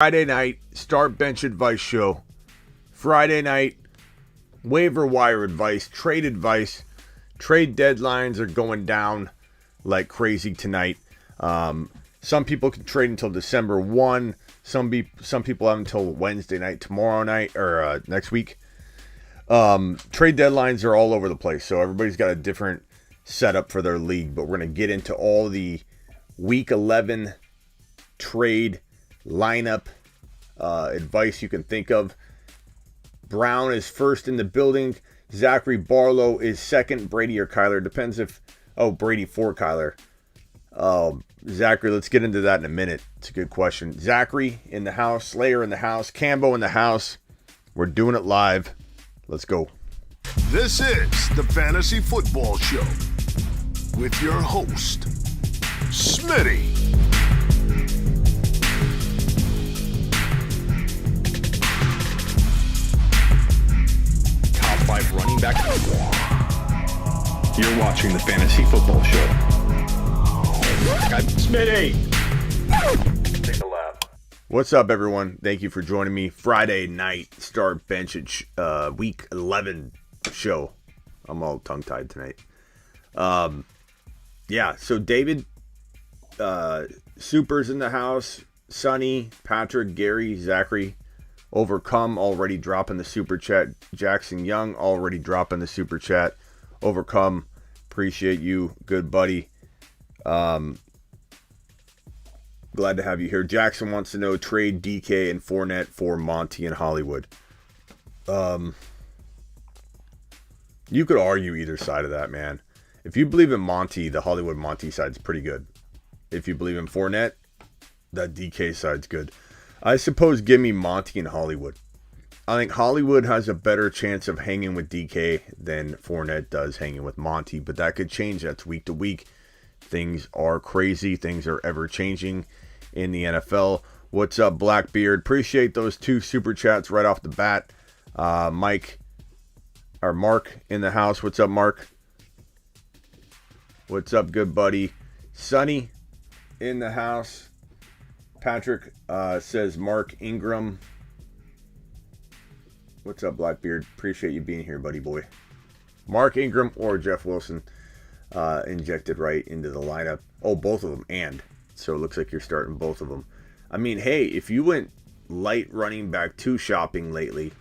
Friday night, start bench advice show. Friday night, waiver wire advice, trade advice. Trade deadlines are going down like crazy tonight. Some people can trade until December 1. Some people have until Wednesday night, tomorrow night, or next week. Trade deadlines are all over the place, so everybody's got a different setup for their league. But we're going to get into all the Week 11 trade lineup advice you can think of. Brown is first in the building. Zachary Barlow is second. Brady or Kyler. Depends if... Oh, Brady for Kyler. Zachary, let's get into that in a minute. It's a good question. Zachary in the house. Slayer in the house. Cambo in the house. We're doing it live. Let's go. This is the Fantasy Football Show with your host, Smitty. Top 5 running back. You're watching the Fantasy Football Show. Smitty. Take a lap. What's up, everyone? Thank you for joining me. Friday night start bench week 11 show. I'm all tongue-tied tonight. So David, Super's in the house. Sonny, Patrick, Gary, Zachary, Overcome already dropping the super chat. Jackson Young already dropping the super chat. Overcome, appreciate you, good buddy. Glad to have you here. Jackson wants to know trade DK and Fournette for Monty and Hollywood. You could argue either side of that, man. If you believe in Monty, the Hollywood Monty side's pretty good. If you believe in Fournette, that DK side's good. I suppose give me Monty and Hollywood. I think Hollywood has a better chance of hanging with DK than Fournette does hanging with Monty, but that could change. That's week to week. Things are crazy. Things are ever changing in the NFL. What's up, Blackbeard? Appreciate those 2 super chats right off the bat. Mark in the house. What's up, Mark? What's up, good buddy? Sonny in the house. Patrick says Mark Ingram. What's up, Blackbeard? Appreciate you being here, buddy boy. Mark Ingram or Jeff Wilson injected right into the lineup. Oh, both of them. And so it looks like you're starting both of them. I mean, hey, if you went light running back 2 shopping lately,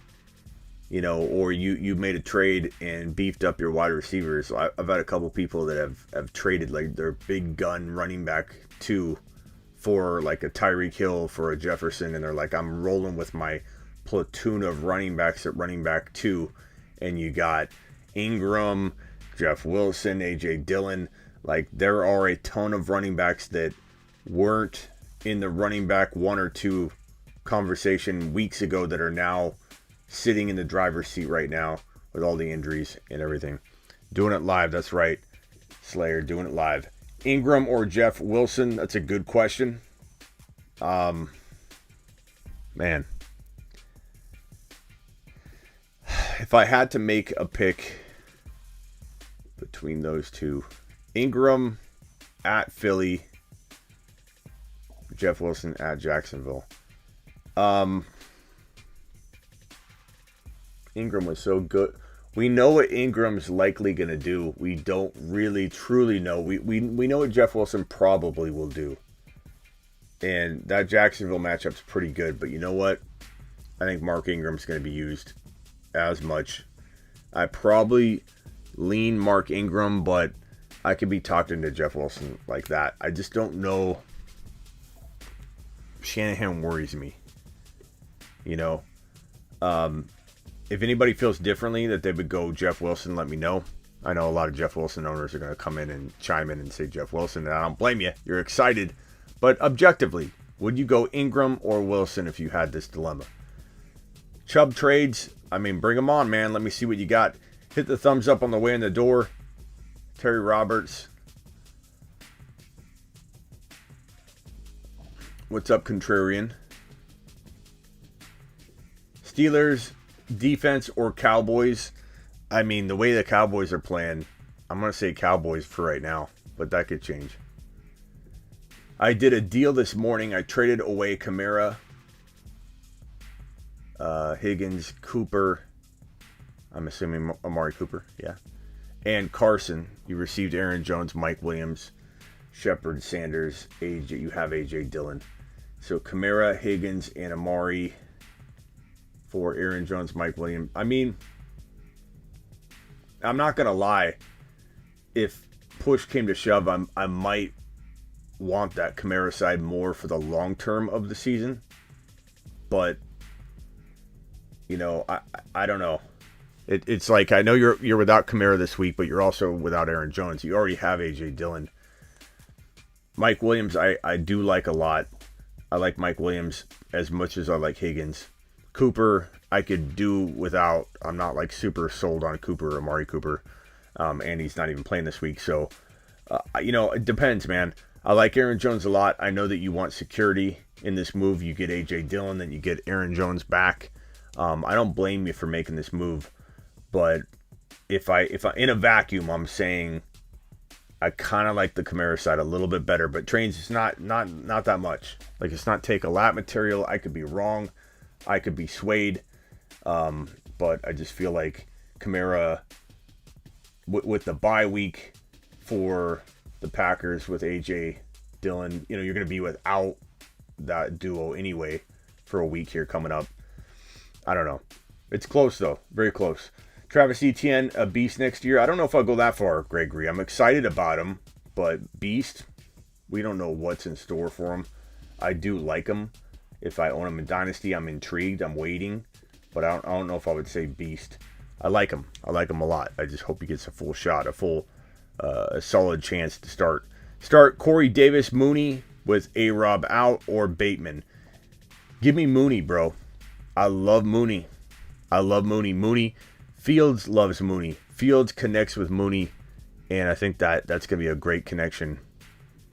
you know, or you made a trade and beefed up your wide receivers. I've had a couple people that have traded like their big gun running back 2 for like a Tyreek Hill for a Jefferson, and they're like, I'm rolling with my platoon of running backs at running back 2, and you got Ingram, Jeff Wilson, AJ Dillon. Like, there are a ton of running backs that weren't in the running back 1 or 2 conversation weeks ago that are now sitting in the driver's seat right now with all the injuries and everything. Doing it live, that's right. Slayer, doing it live. Ingram or Jeff Wilson? That's a good question. Man. If I had to make a pick between those 2, Ingram at Philly, Jeff Wilson at Jacksonville. Ingram was so good. We know what Ingram's likely going to do. We don't really truly know. We know what Jeff Wilson probably will do. And that Jacksonville matchup's pretty good. But you know what? I think Mark Ingram's going to be used as much. I probably lean Mark Ingram, but I could be talking to Jeff Wilson like that. I just don't know. Shanahan worries me. You know? If anybody feels differently that they would go Jeff Wilson, let me know. I know a lot of Jeff Wilson owners are going to come in and chime in and say Jeff Wilson, and I don't blame you. You're excited. But objectively, would you go Ingram or Wilson if you had this dilemma? Chubb trades, I mean, bring them on, man. Let me see what you got. Hit the thumbs up on the way in the door. Terry Roberts. What's up, Contrarian? Steelers defense or Cowboys? I mean, the way the Cowboys are playing, I'm going to say Cowboys for right now, but that could change. I did a deal this morning. I traded away Camara Higgins, Cooper. I'm assuming Amari Cooper, yeah. And Carson. You received Aaron Jones, Mike Williams, Shepard, Sanders, AJ. You have A.J. Dillon. So Camara, Higgins, and Amari for Aaron Jones, Mike Williams. I mean, I'm not going to lie. If push came to shove, I might want that Camara side more for the long term of the season. But, you know, I don't know. It's like, I know you're without Camara this week, but you're also without Aaron Jones. You already have A.J. Dillon. Mike Williams, I do like a lot. I like Mike Williams as much as I like Higgins. Cooper, I could do without. I'm not like super sold on Cooper, Amari Cooper. And he's not even playing this week. So, you know, it depends, man. I like Aaron Jones a lot. I know that you want security in this move. You get A.J. Dillon, then you get Aaron Jones back. I don't blame you for making this move. But if I in a vacuum, I'm saying I kind of like the Camara side a little bit better. But Trains is not that much. Like, it's not take a lap material. I could be wrong. I could be swayed. But I just feel like Camara, with the bye week for the Packers with A.J. Dillon, you know, you're going to be without that duo anyway for a week here coming up. I don't know. It's close, though. Very close. Travis Etienne, a beast next year. I don't know if I'll go that far, Gregory. I'm excited about him, but beast, we don't know what's in store for him. I do like him. If I own him in Dynasty, I'm intrigued. I'm waiting, but I don't know if I would say beast. I like him. I like him a lot. I just hope he gets a full shot, a solid chance to start Corey Davis, Mooney with A-Rob out, or Bateman. Give me Mooney, bro. I love Mooney. Mooney. Fields loves Mooney. Fields connects with Mooney, and I think that's going to be a great connection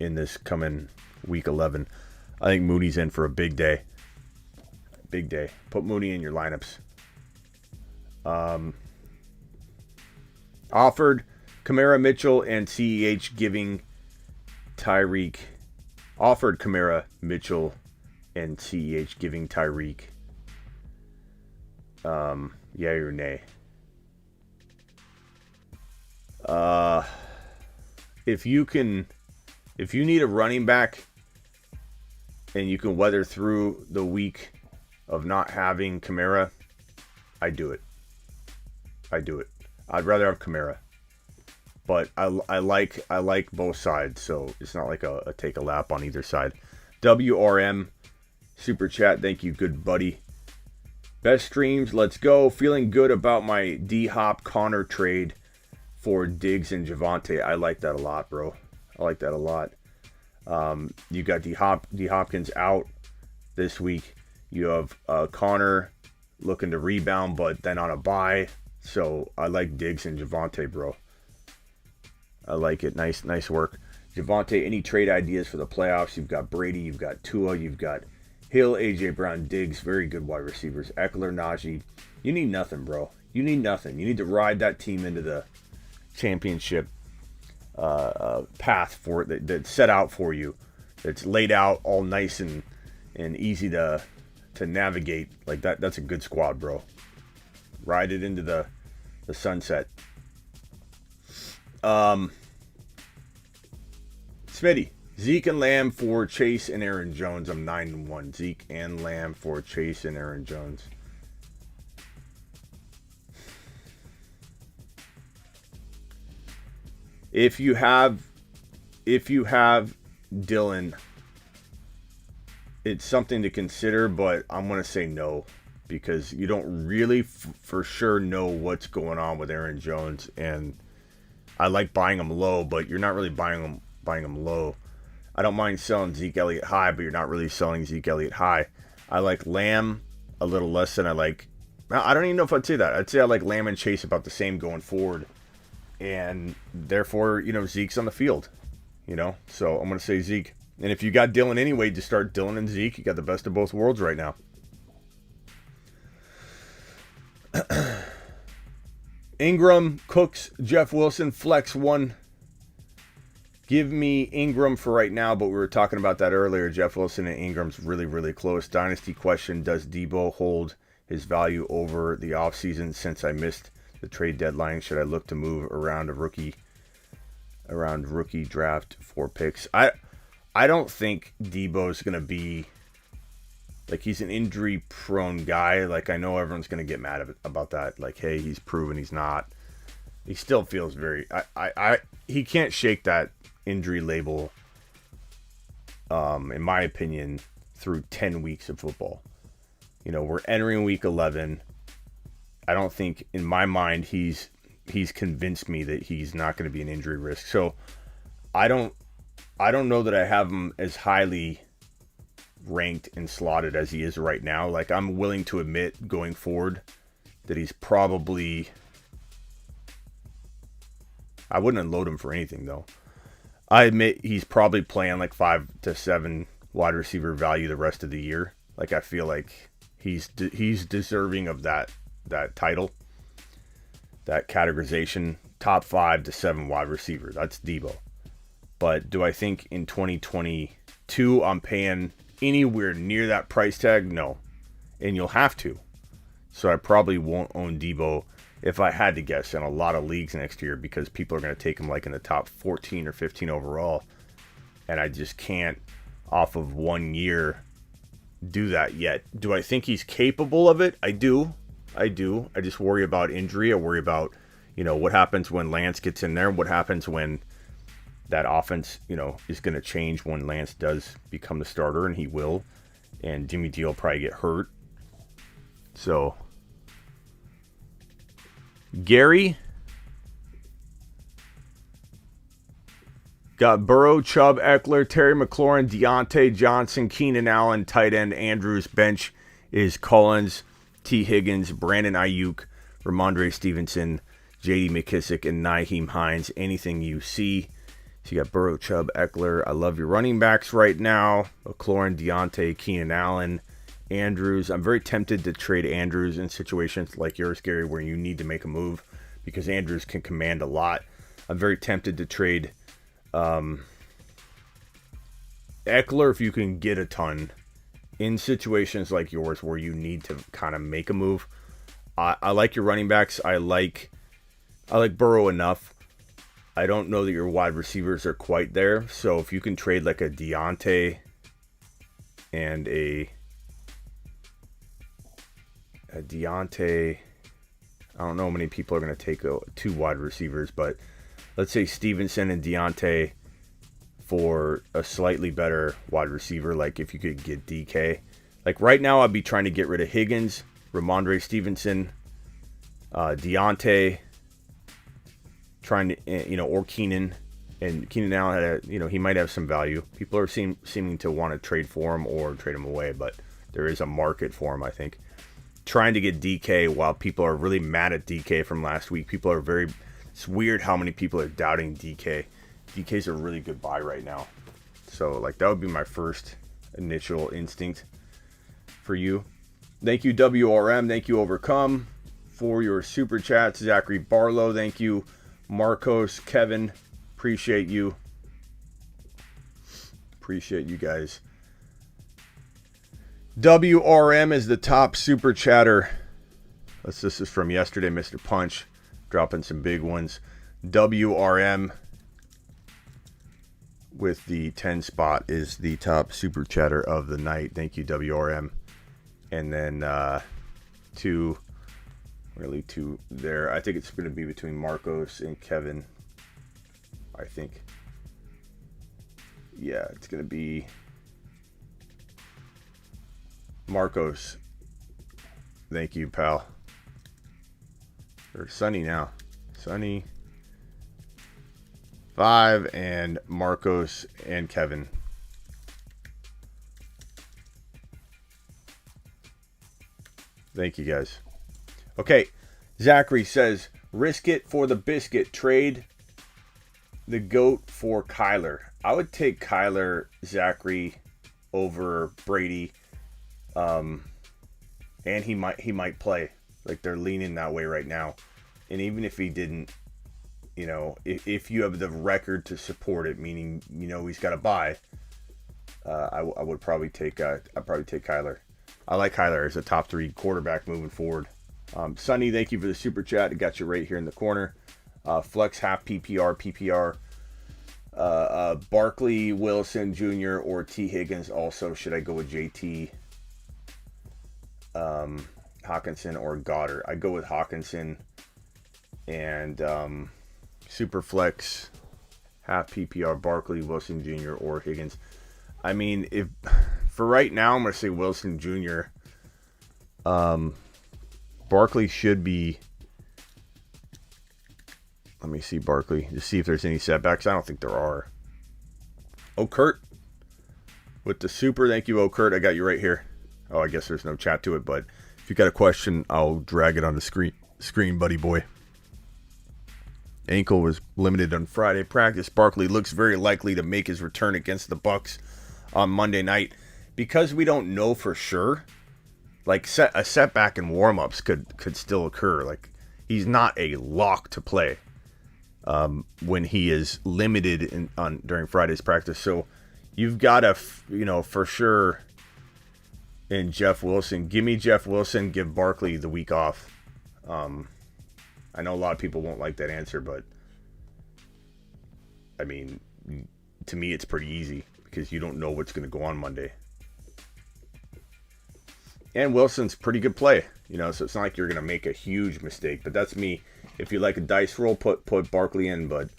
in this coming week 11. I think Mooney's in for a big day. Big day. Put Mooney in your lineups. Offered Camara, Mitchell, and CEH giving Tyreek. Offered Camara, Mitchell, and CEH giving Tyreek. Yay or nay? If you need a running back and you can weather through the week of not having Camara, I do it. I'd rather have Camara, but I like both sides, so it's not like a take a lap on either side. WRM super chat, thank you, good buddy. Best streams, let's go. Feeling good about my D-Hop Connor trade for Diggs and Javonte. I like that a lot, bro. I like that a lot. You got D Hopkins out this week. You have Connor looking to rebound, but then on a bye. So I like Diggs and Javonte, bro. I like it. Nice work. Javonte, any trade ideas for the playoffs? You've got Brady, you've got Tua, you've got Hill, AJ Brown, Diggs, very good wide receivers. Eckler, Najee. You need nothing, bro. You need nothing. You need to ride that team into the championship path for it that's set out for you. That's laid out all nice and easy to navigate. Like that. That's a good squad, bro. Ride it into the sunset. Smitty, Zeke and Lamb for Chase and Aaron Jones. I'm 9-1. Zeke and Lamb for Chase and Aaron Jones. If you have Dillon, it's something to consider, but I'm going to say no, because you don't really for sure know what's going on with Aaron Jones, and I like buying him low, but you're not really buying him low. I don't mind selling Zeke Elliott high, but you're not really selling Zeke Elliott high. I like Lamb a little less than I like. I don't even know if I'd say that. I'd say I like Lamb and Chase about the same going forward. And therefore, Zeke's on the field, So I'm going to say Zeke. And if you got Dillon anyway, just start Dillon and Zeke. You got the best of both worlds right now. Ingram, Cooks, Jeff Wilson, flex one. Give me Ingram for right now, but we were talking about that earlier. Jeff Wilson and Ingram's really, really close. Dynasty question, does Debo hold his value over the offseason since I missed the trade deadline? Should I look to move around rookie draft for picks? I don't think Debo's going to be, like, he's an injury-prone guy. Like, I know everyone's going to get mad about that. Like, hey, he's proven he's not. He still feels very... he can't shake that injury label, in my opinion, through 10 weeks of football. You know, we're entering week 11. I don't think, in my mind, he's convinced me that he's not going to be an injury risk. So, I don't know that I have him as highly ranked and slotted as he is right now. Like, I'm willing to admit going forward that he's probably... I wouldn't unload him for anything, though. I admit he's probably playing like 5 to 7 wide receiver value the rest of the year. Like, I feel like he's deserving of that title, that categorization. Top 5 to 7 wide receiver. That's Debo. But do I think in 2022 I'm paying anywhere near that price tag? No. And you'll have to. So I probably won't own Debo, if I had to guess, in a lot of leagues next year, because people are going to take him like in the top 14 or 15 overall. And I just can't, off of 1 year, do that yet. Do I think he's capable of it? I do. I just worry about injury. I worry about, what happens when Lance gets in there. What happens when that offense, is going to change when Lance does become the starter, and he will. And Jimmy G will probably get hurt. So... Gary got Burrow, Chubb, Eckler, Terry McLaurin, Deontay Johnson, Keenan Allen, tight end Andrews. Bench is Collins, T. Higgins, Brandon Ayuk, Ramondre Stevenson, J.D. McKissick, and Nyheim Hines. Anything you see. So you got Burrow, Chubb, Eckler. I love your running backs right now. McLaurin, Deontay, Keenan Allen, Andrews. I'm very tempted to trade Andrews in situations like yours, Gary, where you need to make a move, because Andrews can command a lot. I'm very tempted to trade Eckler if you can get a ton in situations like yours where you need to kind of make a move. I like your running backs. I like Burrow enough. I don't know that your wide receivers are quite there. So if you can trade like a Deontay and a Deontay, I don't know how many people are going to take 2 wide receivers, but let's say Stevenson and Deontay for a slightly better wide receiver. Like if you could get DK, like right now I'd be trying to get rid of Higgins, Ramondre Stevenson, Deontay, trying to, or Keenan. And Keenan Allen had he might have some value. People are seeming to want to trade for him or trade him away, but there is a market for him, I think. Trying to get DK while people are really mad at DK from last week. People are it's weird how many people are doubting DK. DK's a really good buy right now. So, like, that would be my first initial instinct for you. Thank you, WRM. Thank you, Overcome, for your super chats. Zachary Barlow, thank you. Marcos, Kevin, appreciate you. Appreciate you guys. WRM is the top super chatter. This is from yesterday, Mr. Punch, dropping some big ones. WRM with the 10 spot is the top super chatter of the night. Thank you, WRM. And then two there. I think it's going to be between Marcos and Kevin. I think. Yeah, it's going to be Marcos. Thank you, pal. Or Sunny now. Sunny 5 and Marcos and Kevin. Thank you, guys. Okay, Zachary says, risk it for the biscuit. Trade the GOAT for Kyler. I would take Kyler, Zachary, over Brady. And he might play. Like, they're leaning that way right now. And even if he didn't, if you have the record to support it, meaning he's got to buy, I would probably take Kyler. I like Kyler as a top 3 quarterback moving forward. Sonny, thank you for the super chat. It got you right here in the corner. Flex half PPR. Barkley, Wilson Jr. or T. Higgins. Also, should I go with JT, Hawkinson, or Goddard? I go with Hawkinson and super flex half PPR, Barkley, Wilson Jr. or Higgins. I mean, if for right now, I'm going to say Wilson Jr. Barkley should be. Let me see Barkley to see if there's any setbacks. I don't think there are. Oh, Kurt with the super. Thank you, oh Kurt. I got you right here. Oh, I guess there's no chat to it, but if you got a question, I'll drag it on the screen, buddy boy. Ankle was limited on Friday practice. Barkley looks very likely to make his return against the Bucs on Monday night. Because we don't know for sure, like a setback in warm-ups could still occur. Like, he's not a lock to play when he is limited during Friday's practice. So you've got to, for sure, in Jeff Wilson. Give me Jeff Wilson. Give Barkley the week off. I know a lot of people won't like that answer, but I mean, to me, it's pretty easy because you don't know what's going to go on Monday. And Wilson's pretty good play, so it's not like you're going to make a huge mistake. But that's me. If you like a dice roll, put Barkley in. But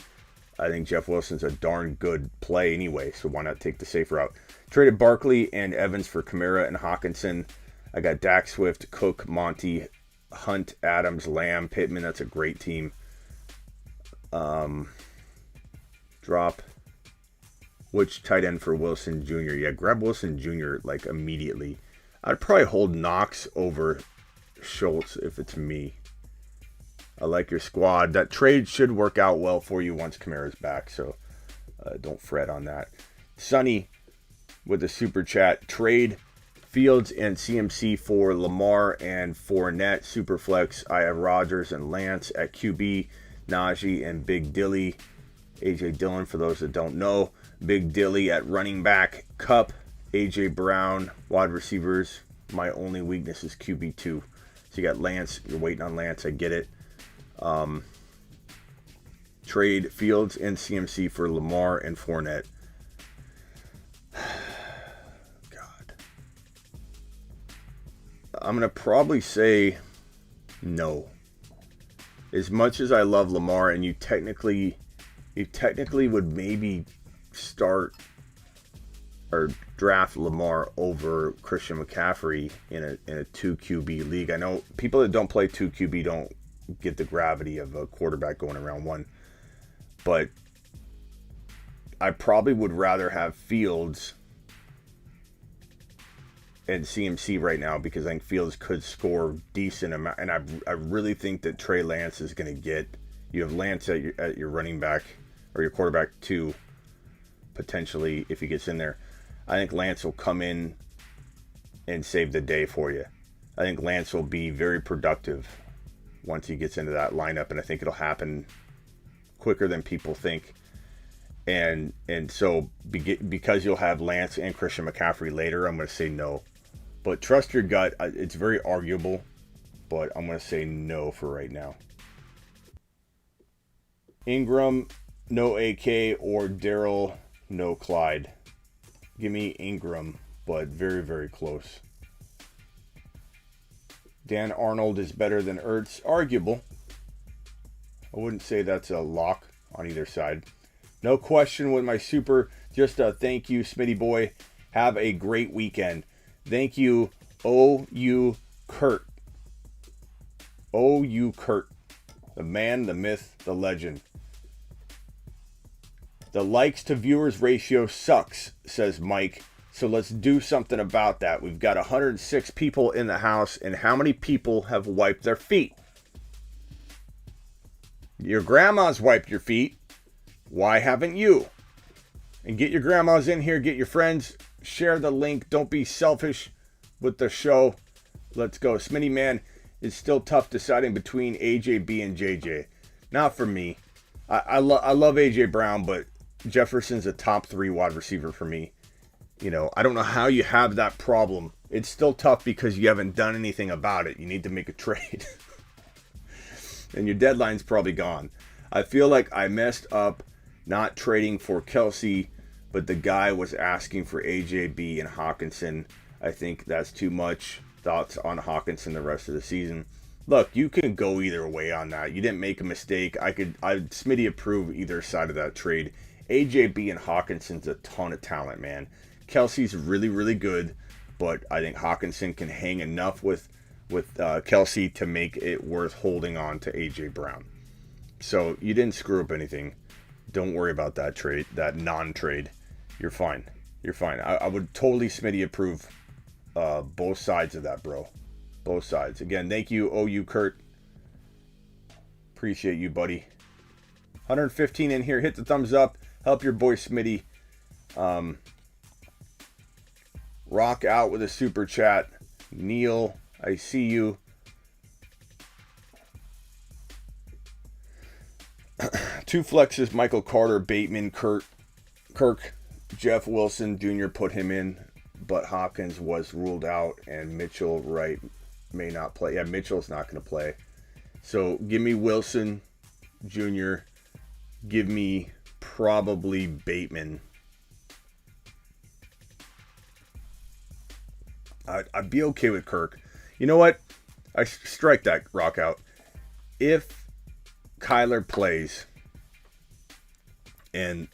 I think Jeff Wilson's a darn good play anyway, so why not take the safe route? Traded Barkley and Evans for Camara and Hawkinson. I got Dak, Swift, Cook, Monty, Hunt, Adams, Lamb, Pittman. That's a great team. Drop. Which tight end for Wilson Jr.? Yeah, grab Wilson Jr. like immediately. I'd probably hold Knox over Schultz if it's me. I like your squad. That trade should work out well for you once Camara's back, so don't fret on that. Sonny with a super chat. Trade Fields and CMC for Lamar and Fournette. Superflex. I have Rodgers and Lance at QB. Najee and Big Dilly. AJ Dillon, for those that don't know. Big Dilly at running back. Cup. AJ Brown, wide receivers. My only weakness is QB2. So you got Lance. You're waiting on Lance. I get it. Trade Fields and CMC for Lamar and Fournette. God. I'm going to probably say no. As much as I love Lamar, and you technically would maybe start or draft Lamar over Christian McCaffrey in a 2 QB league. I know people that don't play 2 QB don't get the gravity of a quarterback going around 1, but I probably would rather have Fields and CMC right now because I think Fields could score decent amount, and I really think that Trey Lance is going to get. You have Lance at your running back or your quarterback 2 potentially if he gets in there. I think Lance will come in and save the day for you. I think Lance will be very productive once he gets into that lineup, and I think it'll happen quicker than people think. And so because you'll have Lance and Christian McCaffrey later, I'm going to say no. But trust your gut. It's very arguable, but I'm going to say no for right now. Ingram, no AK, or Darrell, no Clyde. Give me Ingram, but very, very close. Dan Arnold is better than Ertz. Arguable. I wouldn't say that's a lock on either side. No question with my super. Just a thank you, Smitty boy. Have a great weekend. Thank you, O.U. Kurt. O.U. Kurt. The man, the myth, the legend. The likes to viewers ratio sucks, says Mike. So let's do something about that. We've got 106 people in the house, and how many people have wiped their feet? Your grandma's wiped your feet. Why haven't you? And get your grandmas in here, get your friends, share the link. Don't be selfish with the show. Let's go. Smitty man, it's still tough deciding between AJB and JJ. Not for me. I love AJ Brown, but Jefferson's a top 3 wide receiver for me. I don't know how you have that problem. It's still tough because you haven't done anything about it. You need to make a trade. And your deadline's probably gone. I feel like I messed up not trading for Kelsey, but the guy was asking for AJB and Hawkinson. I think that's too much. Thoughts on Hawkinson the rest of the season? Look, you can go either way on that. You didn't make a mistake. I'd Smitty approve either side of that trade. AJB and Hawkinson's a ton of talent, man. Kelsey's really, really good, but I think Hawkinson can hang enough with Kelsey to make it worth holding on to AJ Brown. So you didn't screw up anything. Don't worry about that trade, that non-trade. You're fine. You're fine. I would totally Smitty approve both sides of that, bro. Both sides. Again, thank you, OU Kurt. Appreciate you, buddy. 115 in here. Hit the thumbs up. Help your boy Smitty. Rock out with a super chat. Neil, I see you. Two flexes, Michael Carter, Bateman, Kirk, Jeff Wilson Jr. put him in, but Hopkins was ruled out, and Mitchell Wright may not play. Yeah, Mitchell's not going to play. So give me Wilson Jr. Give me probably Bateman. I'd be okay with Kirk. You know what? I strike that rock out. If Kyler plays and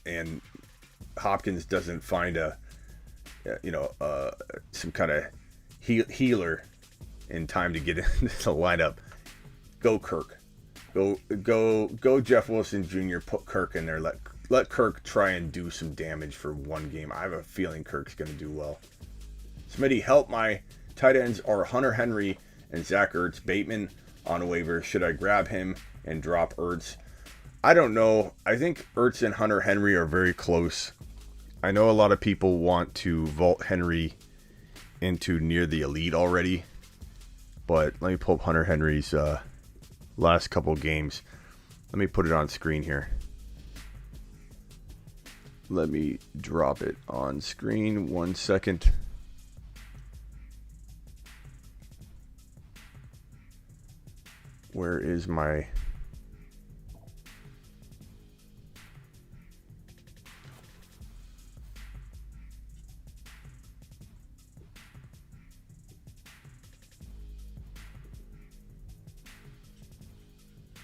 Hopkins doesn't find some kind of healer in time to get into the lineup, go Kirk. Go Jeff Wilson Jr. Put Kirk in there. Let Kirk try and do some damage for one game. I have a feeling Kirk's going to do well. Smitty, help. My tight ends are Hunter Henry and Zach Ertz. Bateman on a waiver. Should I grab him and drop Ertz? I don't know. I think Ertz and Hunter Henry are very close. I know a lot of people want to vault Henry into near the elite already, but let me pull up Hunter Henry's last couple games. Let me put it on screen here. Let me drop it on screen. 1 second. Where is my...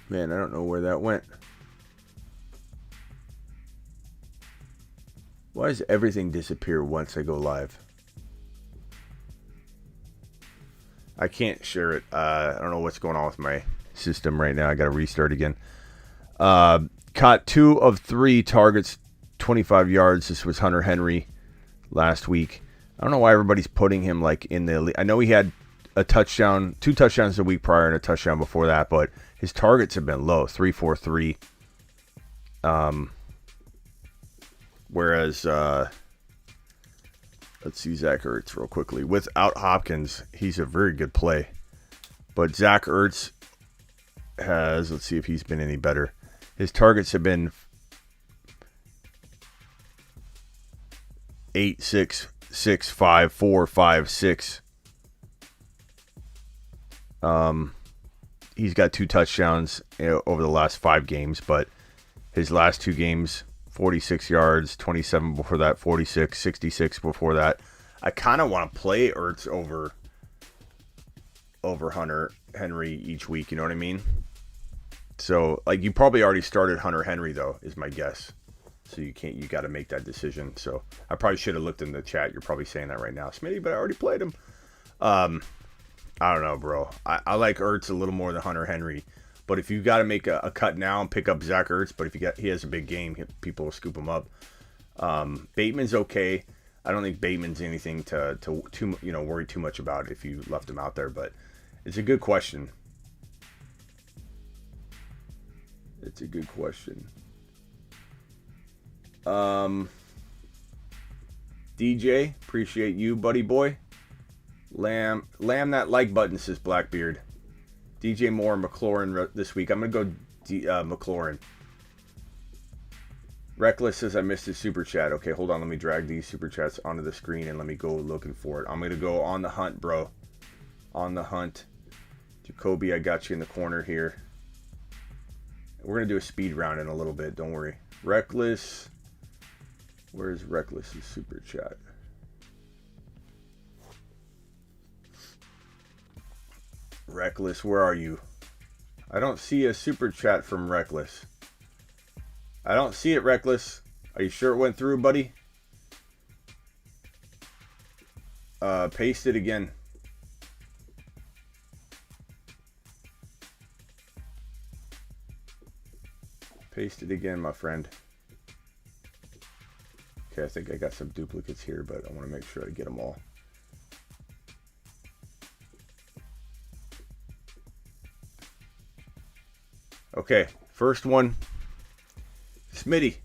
Man, I don't know where that went. Why does everything disappear once I go live? I can't share it. I don't know what's going on with my system right now. I got to restart again. Caught 2 of 3 targets, 25 yards. This was Hunter Henry last week. I don't know why everybody's putting him like in the elite. I know he had a touchdown, 2 touchdowns a week prior and a touchdown before that, but his targets have been low, 3-4-3. Whereas, let's see Zach Ertz real quickly. Without Hopkins, he's a very good play. But Zach Ertz has, let's see if he's been any better. His targets have been 8, 6, 6, 5, 4, 5, 6. He's got 2 touchdowns over the last 5 games, but his last 2 games, 46 yards, 27 before that, 46, 66 before that. I kind of want to play Ertz over Hunter Henry each week, you know what I mean? So, like, you probably already started Hunter Henry, though, is my guess. So you got to make that decision. So I probably should have looked in the chat. You're probably saying that right now, Smitty, but I already played him. I don't know, bro. I like Ertz a little more than Hunter Henry. But if you got to make a cut now and pick up Zach Ertz, but if he has a big game, people will scoop him up. Bateman's okay. I don't think Bateman's anything to worry too much about if you left him out there. But it's a good question. It's a good question. DJ, appreciate you, buddy boy. Lamb that like button, says Blackbeard. DJ Moore, McLaurin this week. I'm going to go McLaurin. Reckless says I missed his super chat. Okay, hold on. Let me drag these super chats onto the screen and let me go looking for it. I'm going to go on the hunt, bro. On the hunt. Jacoby, I got you in the corner here. We're going to do a speed round in a little bit. Don't worry. Reckless. Where's Reckless's super chat? Reckless, where are you? I don't see a super chat from Reckless. I don't see it, Reckless. Are you sure it went through, buddy? Paste it again. Paste it again, my friend. Okay, I think I got some duplicates here, but I want to make sure I get them all. Okay, first one. Smitty,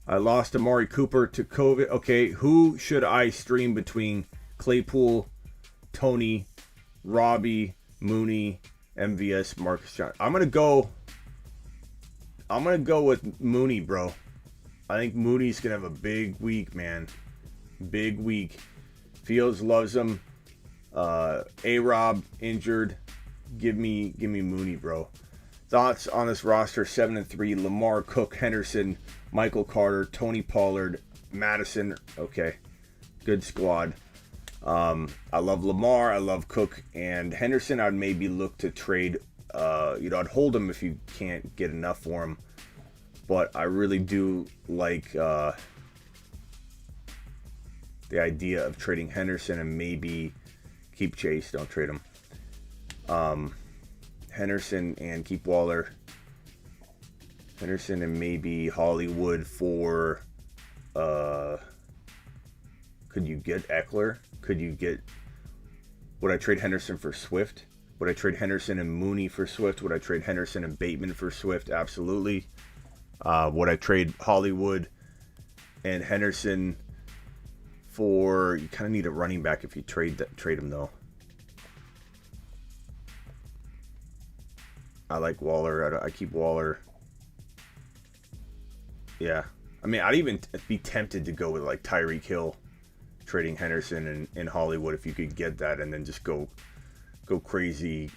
I lost Amari Cooper to COVID. Okay, who should I stream between Claypool, Tony, Robbie, Mooney, MVS, Marcus Johnson? I'm gonna go with Mooney, bro. I think Mooney's gonna have a big week, man. Big week. Fields loves him. A-Rob injured. Give me Mooney, bro. Thoughts on this roster: 7-3. Lamar, Cook, Henderson, Michael Carter, Tony Pollard, Madison. Okay, good squad. I love Lamar. I love Cook and Henderson. I'd maybe look to trade. I'd hold him if you can't get enough for him. But I really do like the idea of trading Henderson and maybe keep Chase. Don't trade him. Henderson and keep Waller. Henderson and maybe Hollywood for. Could you get Eckler? Would I trade Henderson for Swift? Would I trade Henderson and Mooney for Swift? Would I trade Henderson and Bateman for Swift? Absolutely. Would I trade Hollywood and Henderson for? You kind of need a running back if you trade him though. I like Waller. I keep Waller. Yeah. I mean, I'd even be tempted to go with like Tyreek Hill, trading Henderson and Hollywood if you could get that, and then just go crazy,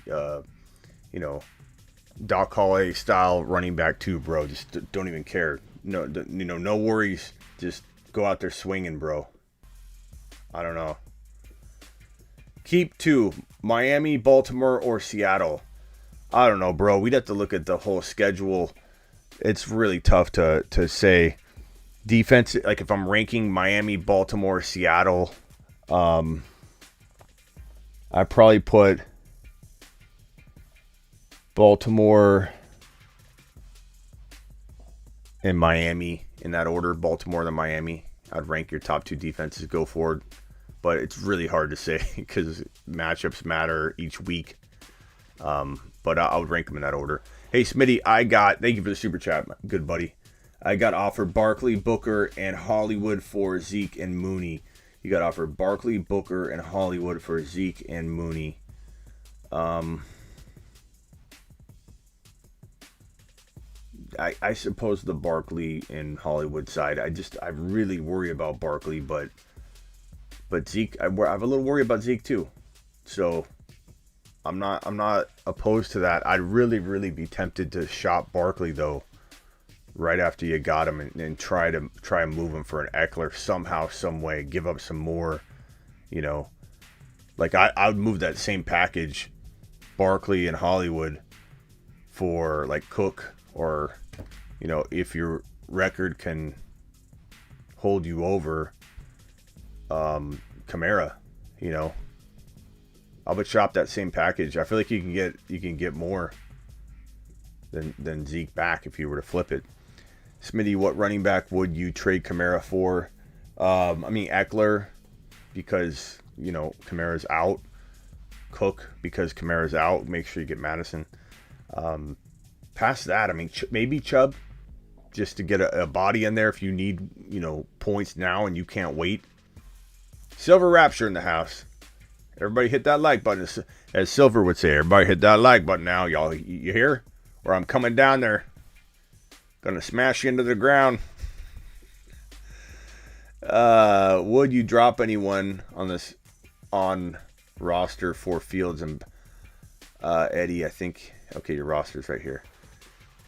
Doc Holliday style running back too, bro. Just don't even care. No worries. Just go out there swinging, bro. I don't know. Keep 2. Miami, Baltimore, or Seattle. I don't know, bro. We'd have to look at the whole schedule. It's really tough to say. Defense, like if I'm ranking Miami, Baltimore, Seattle, I probably put Baltimore and Miami in that order. Baltimore and Miami. I'd rank your top 2 defenses. Go forward. But it's really hard to say because matchups matter each week. But I would rank them in that order. Hey, Smitty, thank you for the super chat, good buddy. I got offered Barkley, Booker, and Hollywood for Zeke and Mooney. You got offered Barkley, Booker, and Hollywood for Zeke and Mooney. I suppose the Barkley and Hollywood side. I really worry about Barkley, but Zeke, I have a little worry about Zeke too. So I'm not opposed to that. I'd really be tempted to shop Barkley though, right after you got him, and try and move him for an Eckler somehow, some way. Give up some more, Like I would move that same package, Barkley and Hollywood, for like Cook, or if your record can hold you over, Camara, I would shop that same package. I feel like you can get more than Zeke back if you were to flip it. Smitty, what running back would you trade Camara for? Eckler, because Kamara's out. Cook, because Kamara's out. Make sure you get Madison. Past that, maybe Chubb, just to get a body in there if you need points now and you can't wait. Silver Rapture in the house. Everybody hit that like button, as Silver would say. Everybody hit that like button now, y'all. You hear? Or I'm coming down there. Gonna smash you into the ground. Would you drop anyone on roster for Fields and Eddie? I think. Okay, your roster's right here.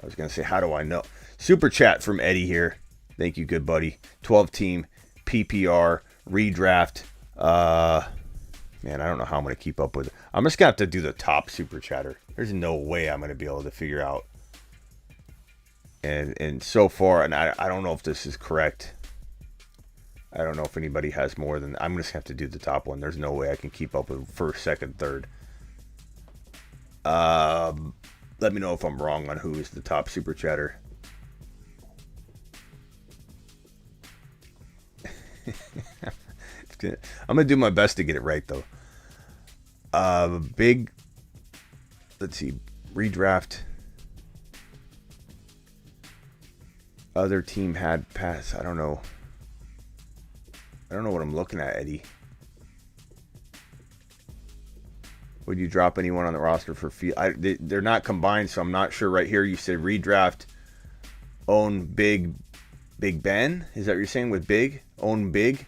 I was gonna say, how do I know? Super chat from Eddie here. Thank you, good buddy. 12-team PPR redraft. Man, I don't know how I'm gonna keep up with it. I'm just gonna have to do the top super chatter. There's no way I'm gonna be able to figure out. And so far, and I don't know if this is correct. I don't know if anybody has more than. I'm just gonna have to do the top one. There's no way I can keep up with first, second, third. Let me know if I'm wrong on who is the top super chatter. I'm gonna do my best to get it right though. Let's see, redraft. Other team had pass. I don't know what I'm looking at, Eddie. Would you drop anyone on the roster for fee? They're not combined, so I'm not sure. Right here, you said redraft. Own Big Ben. Is that what you're saying with Big? Own Big.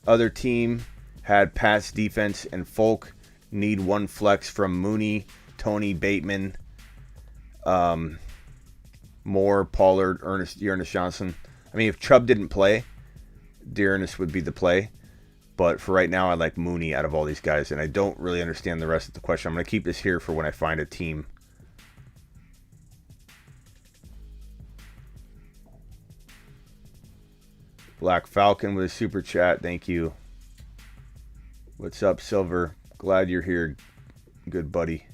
Other team had pass defense and Folk. Need one flex from Mooney, Tony, Bateman, Moore, Pollard, Ernest Johnson. I mean, if Chubb didn't play, Dearness would be the play. But for right now, I like Mooney out of all these guys, and I don't really understand the rest of the question. I'm going to keep this here for when I find a team. Black Falcon with a super chat. Thank you. What's up, Silver? Glad you're here, good buddy.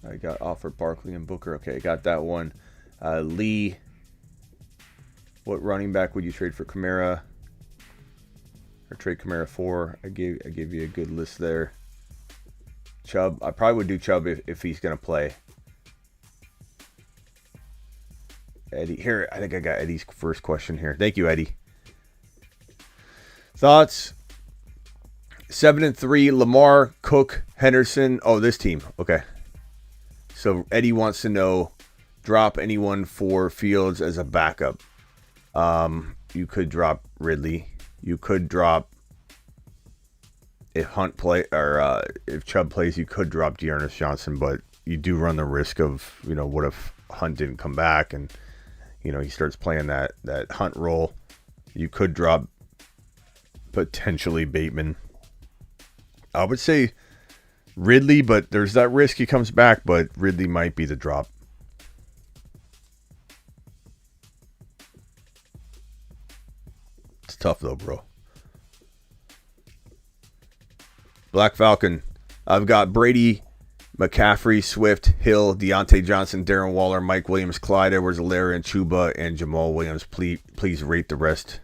I got offered Barkley and Booker. Okay, got that one. Lee, what running back would you trade for Camara? Or trade Camara for? I gave you a good list there. Chubb, I probably would do Chubb if he's gonna play. Eddie, here, I think I got Eddie's first question here. Thank you, Eddie. Thoughts? 7-3, Lamar, Cook, Henderson. Oh, this team. Okay. So Eddie wants to know, drop anyone for Fields as a backup. You could drop Ridley. You could drop, if Hunt play or if Chubb plays, you could drop Dearness Johnson, but you do run the risk of, what if Hunt didn't come back and he starts playing that Hunt role. You could drop potentially Bateman. I would say Ridley, but there's that risk he comes back, but Ridley might be the drop. It's tough though, bro. Black Falcon. I've got Brady, McCaffrey, Swift, Hill, Deontay Johnson, Darren Waller, Mike Williams, Clyde Edwards-Helaire, and Chuba, and Jamal Williams. Please rate the rest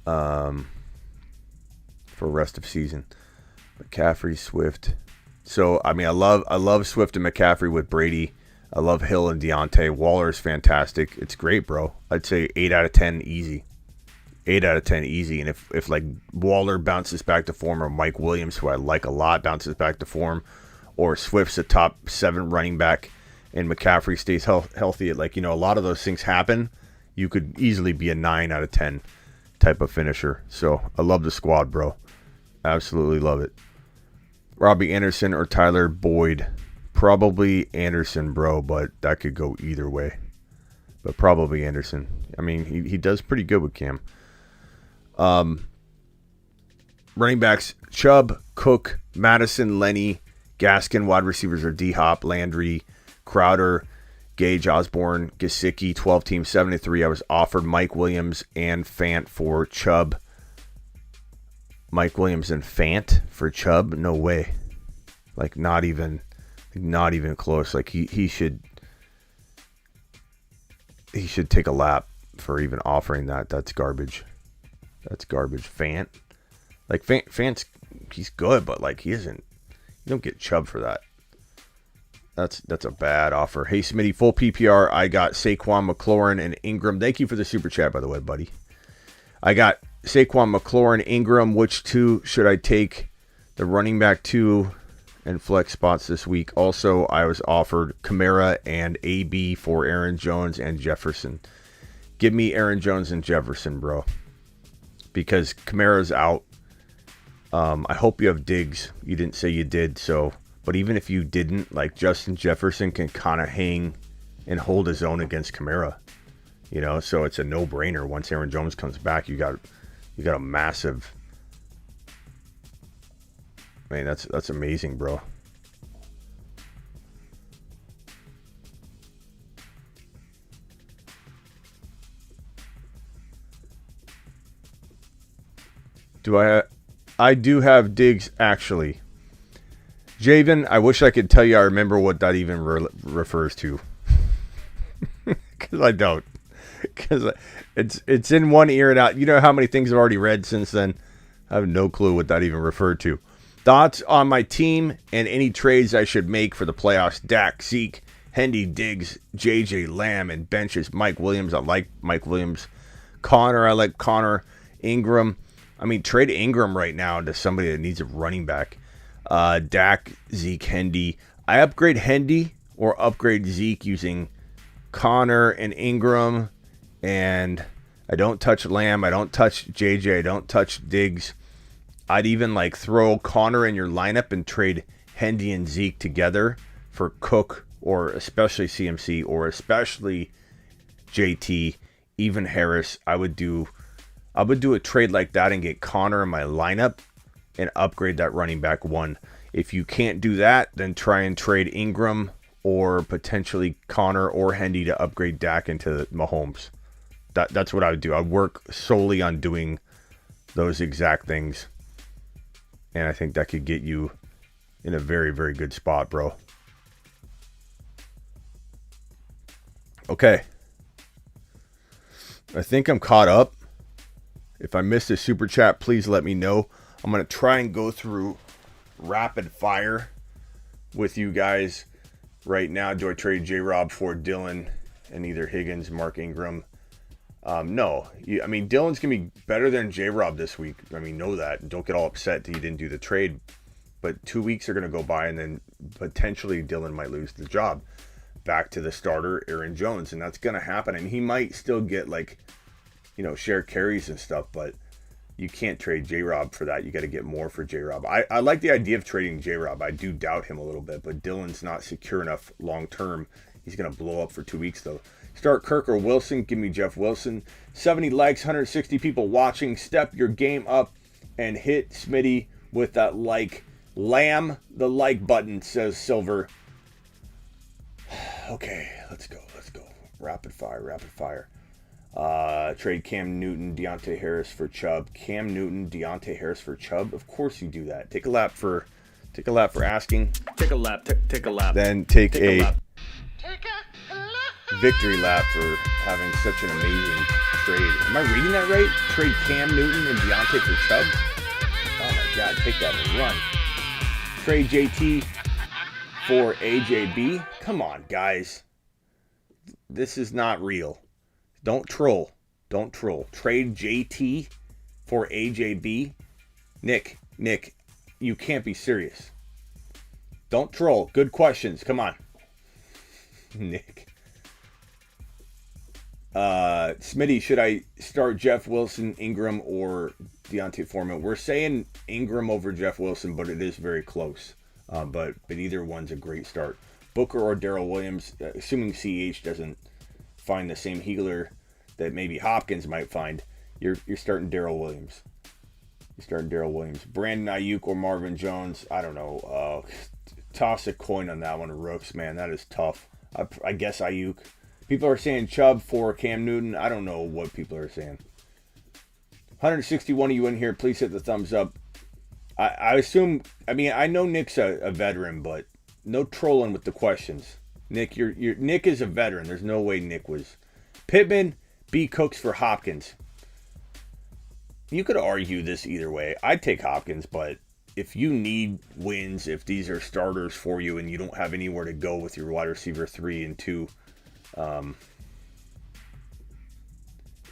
for rest of season. McCaffrey, Swift. So I love Swift and McCaffrey with Brady. I love Hill and Deontay. Waller is fantastic. It's great, bro. I'd say 8 out of 10 easy. 8 out of 10 easy. And if like Waller bounces back to form, or Mike Williams, who I like a lot, bounces back to form, or Swift's a top 7 running back and McCaffrey stays healthy, a lot of those things happen, you could easily be a 9 out of 10 type of finisher. So I love the squad, bro. Absolutely love it. Robbie Anderson or Tyler Boyd? Probably Anderson, bro, but that could go either way. But probably Anderson. I mean, he does pretty good with Cam. Running backs, Chubb, Cook, Madison, Lenny, Gaskin. Wide receivers are D-Hop, Landry, Crowder, Gage, Osborne, Gesicki. 12-team, 7-3. I was offered Mike Williams and Fant for Chubb. Mike Williams and Fant for Chubb? No way. Like, not even close. Like, he should take a lap for even offering that. That's garbage. Fant. Like, Fant's, he's good, but, like, he isn't. You don't get Chubb for that. That's a bad offer. Hey, Smitty, full PPR. I got Saquon, McLaurin, and Ingram. Thank you for the super chat, by the way, buddy. I got Saquon, McLaurin, Ingram. Which two should I take? The running back 2 and flex spots this week. Also, I was offered Camara and AB for Aaron Jones and Jefferson. Give me Aaron Jones and Jefferson, bro. Because Kamara's out. I hope you have Diggs. You didn't say you did, so. But even if you didn't, like Justin Jefferson can kind of hang and hold his own against Camara. You know, so it's a no-brainer. Once Aaron Jones comes back, you got a massive. Man, that's amazing, bro. I do have Diggs, actually. Javen, I wish I could tell you I remember what that even refers to. Because I don't. Because it's in one ear and out. You know how many things I've already read since then? I have no clue what that even referred to. Thoughts on my team and any trades I should make for the playoffs? Dak, Zeke, Hendy, Diggs, JJ, Lamb, and benches. Mike Williams, I like Mike Williams. Connor, I like Connor. Ingram. I mean, trade Ingram right now to somebody that needs a running back. Dak, Zeke, Hendy. I upgrade Hendy or upgrade Zeke using Connor and Ingram. And I don't touch Lamb. I don't touch JJ. I don't touch Diggs. I'd even like throw Connor in your lineup and trade Hendy and Zeke together for Cook or especially CMC or especially JT, even Harris. I would do a trade like that and get Connor in my lineup and upgrade that running back one. If you can't do that, then try and trade Ingram or potentially Connor or Hendy to upgrade Dak into Mahomes. That's what I would do. I'd work solely on doing those exact things. And I think that could get you in a very, very good spot, bro. Okay. I think I'm caught up. If I missed a super chat, please let me know. I'm going to try and go through rapid fire with you guys right now. Do I trade J-Rob for Dylan and either Higgins, Mark Ingram? No. I mean, Dylan's going to be better than J-Rob this week. I mean, know that. Don't get all upset that he didn't do the trade. But 2 weeks are going to go by, and then potentially Dylan might lose the job. Back to the starter, Aaron Jones. And that's going to happen. And he might still get, like, you know, share carries and stuff, but you can't trade J-Rob for that. You got to get more for J-Rob. I like the idea of trading J-Rob. I do doubt him a little bit, but Dylan's not secure enough long term. He's going to blow up for 2 weeks, though. Start Kirk or Wilson. Give me Jeff Wilson. 70 likes, 160 people watching. Step your game up and hit Smitty with that like. Lamb the like button, says Silver. Okay, let's go. Rapid fire. Trade Cam Newton, Deontay Harris for Chubb. Cam Newton, Deontay Harris for Chubb. Of course you do that. Take a lap for asking. Take a lap. Then take a victory lap for having such an amazing trade. Am I reading that right? Trade Cam Newton and Deontay for Chubb? Oh my God, take that and run. Trade JT for AJB? Come on, guys. This is not real. Don't troll. Trade JT for AJB? Nick, you can't be serious. Don't troll. Good questions. Come on. Nick. Smitty, should I start Jeff Wilson, Ingram, or Deontay Foreman? We're saying Ingram over Jeff Wilson, but it is very close. But either one's a great start. Booker or Darrell Williams, assuming CH doesn't find the same healer that maybe Hopkins might find, you're starting Darrell Williams. Brandon Ayuk or Marvin Jones, I don't know. Toss a coin on that one, Rooks, man. That is tough. I guess Ayuk. People are saying Chubb for Cam Newton. I don't know what people are saying. 161 of you in here. Please hit the thumbs up. I assume, I mean, I know Nick's a veteran, but no trolling with the questions. Nick, Nick is a veteran. There's no way Nick was. Pittman, B. Cooks for Hopkins. You could argue this either way. I'd take Hopkins, but if you need wins, if these are starters for you and you don't have anywhere to go with your wide receiver 3 and 2,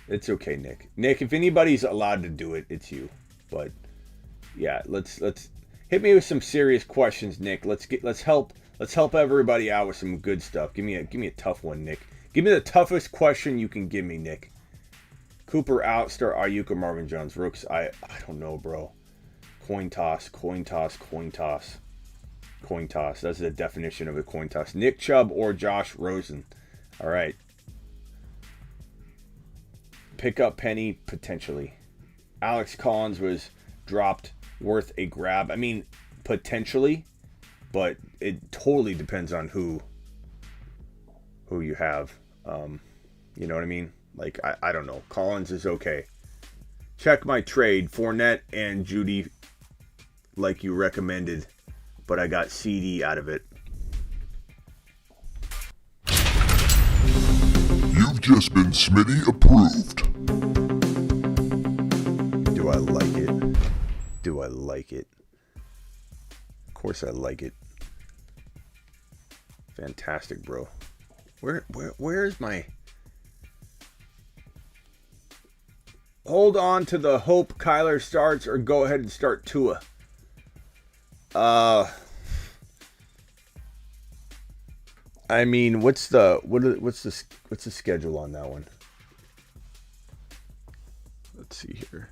it's okay, Nick. Nick, if anybody's allowed to do it, it's you. But yeah, let's Hit me with some serious questions, Nick. Let's help everybody out with some good stuff. Give me a tough one, Nick. Give me the toughest question you can give me, Nick. Cooper out, start Ayuk or Marvin Jones. Rooks, I don't know, bro. Coin toss. That's the definition of a coin toss. Nick Chubb or Josh Rosen. All right. Pick up Penny, potentially. Alex Collins was dropped, worth a grab. I mean, potentially, but it totally depends on who you have. You know what I mean? Like, I don't know. Collins is okay. Check my trade. Fournette and Judy, like you recommended, but I got CD out of it. You've just been Smitty approved. Do I like it? Do I like it? Of course I like it. Fantastic, bro. Where is my... Hold on to the hope Kyler starts or go ahead and start Tua. I mean, what's the schedule on that one? Let's see here.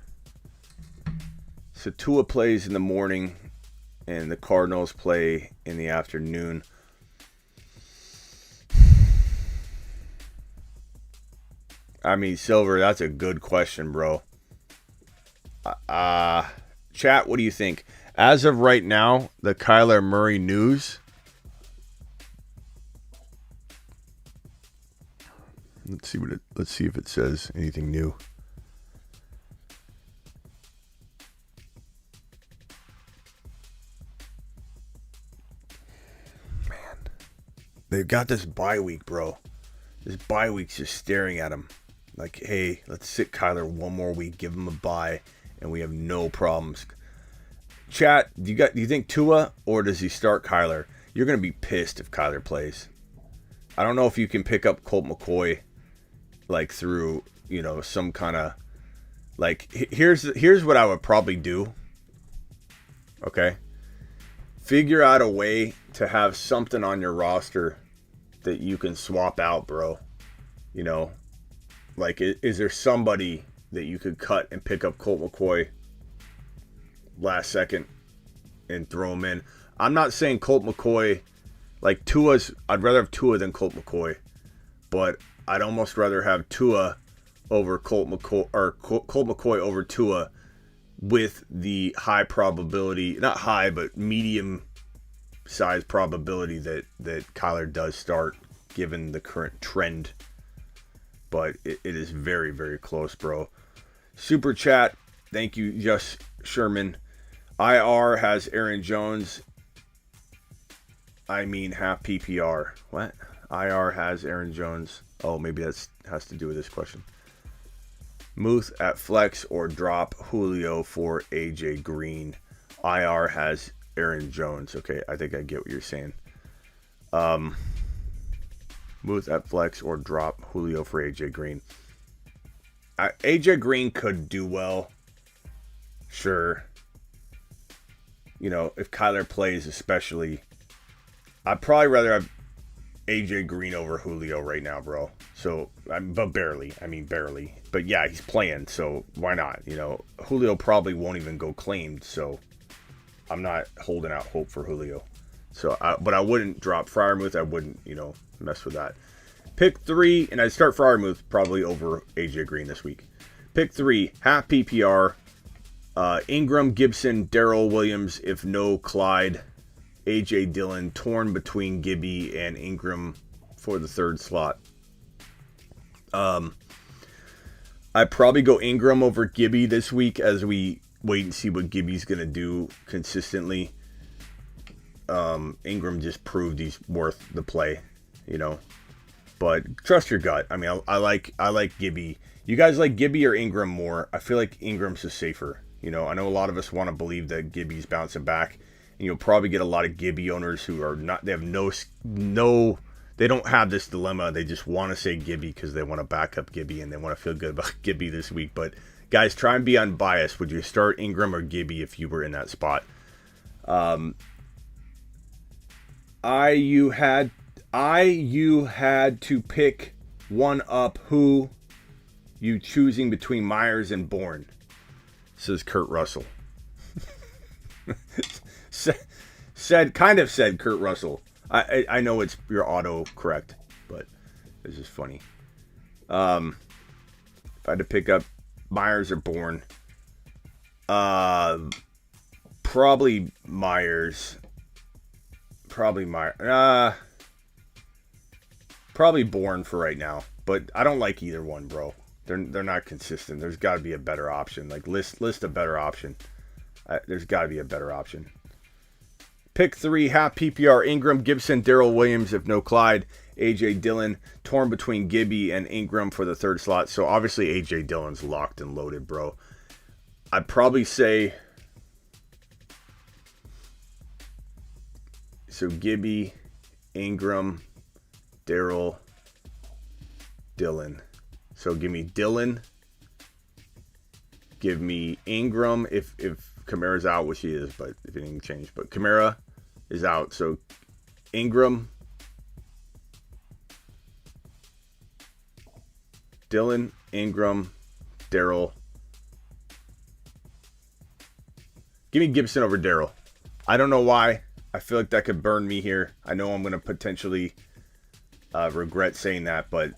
So Tua plays in the morning and the Cardinals play in the afternoon. I mean, Silver, that's a good question, bro. Chat, what do you think? As of right now, the Kyler Murray news. Let's see if it says anything new. Man, they've got this bye week, bro. This bye week's just staring at him. Like, hey, let's sit Kyler one more week, give him a bye, and we have no problems. Chat, do you think Tua or does he start Kyler? You're gonna be pissed if Kyler plays. I don't know if you can pick up Colt McCoy, like through some kind of like. Here's what I would probably do. Okay, figure out a way to have something on your roster that you can swap out, bro. Like, is there somebody that you could cut and pick up Colt McCoy last second and throw him in? I'm not saying Colt McCoy, like I'd rather have Tua than Colt McCoy, but I'd almost rather have Tua over Colt McCoy, or Colt McCoy over Tua, with the high probability, not high, but medium size probability that Kyler does start, given the current trend. But it is very, very close, bro. Super chat. Thank you, Just Sherman. IR has Aaron Jones. I mean, half PPR. What? IR has Aaron Jones. Oh, maybe that has to do with this question. Muth at flex or drop Julio for AJ Green. IR has Aaron Jones. Okay, I think I get what you're saying. Muth at flex or drop Julio for AJ Green. AJ Green could do well. Sure. If Kyler plays especially, I'd probably rather have AJ Green over Julio right now, bro. So, but barely. I mean, barely. But yeah, he's playing, so why not? Julio probably won't even go claimed, so I'm not holding out hope for Julio. So, but I wouldn't drop Freiermuth. I wouldn't, mess with that. Pick 3, and I'd start Freiermuth probably over AJ Green this week. Pick 3, half PPR. Ingram, Gibson, Darrell Williams, if no Clyde. AJ Dillon, torn between Gibby and Ingram for the third slot. I'd probably go Ingram over Gibby this week as we wait and see what Gibby's going to do consistently. Ingram just proved he's worth the play, But trust your gut. I mean, I like Gibby. You guys like Gibby or Ingram more? I feel like Ingram's is safer. I know a lot of us want to believe that Gibby's bouncing back. And you'll probably get a lot of Gibby owners who are not, they have they don't have this dilemma. They just want to say Gibby because they want to back up Gibby and they want to feel good about Gibby this week. But guys, try and be unbiased. Would you start Ingram or Gibby if you were in that spot? You had to pick one up. Who you choosing between Myers and Bourne? Says Kurt Russell. said Kurt Russell. I know it's your auto correct, but this is funny. If I had to pick up Myers or Bourne, probably Myers. Probably Bourne for right now, but I don't like either one, bro. They're not consistent. There's got to be a better option. Like list a better option. There's got to be a better option. Pick 3, half PPR: Ingram, Gibson, Darrell Williams. If no Clyde, AJ Dillon. Torn between Gibby and Ingram for the third slot. So obviously AJ Dillon's locked and loaded, bro. I'd probably say so. Gibby, Ingram, Darrell, Dillon. So give me Dillon. Give me Ingram if Camara's out, which he is, but if anything changed. But Camara is out. So Ingram, Dillon, Ingram, Darrell. Give me Gibson over Darrell. I don't know why. I feel like that could burn me here. I know I'm going to potentially regret saying that, but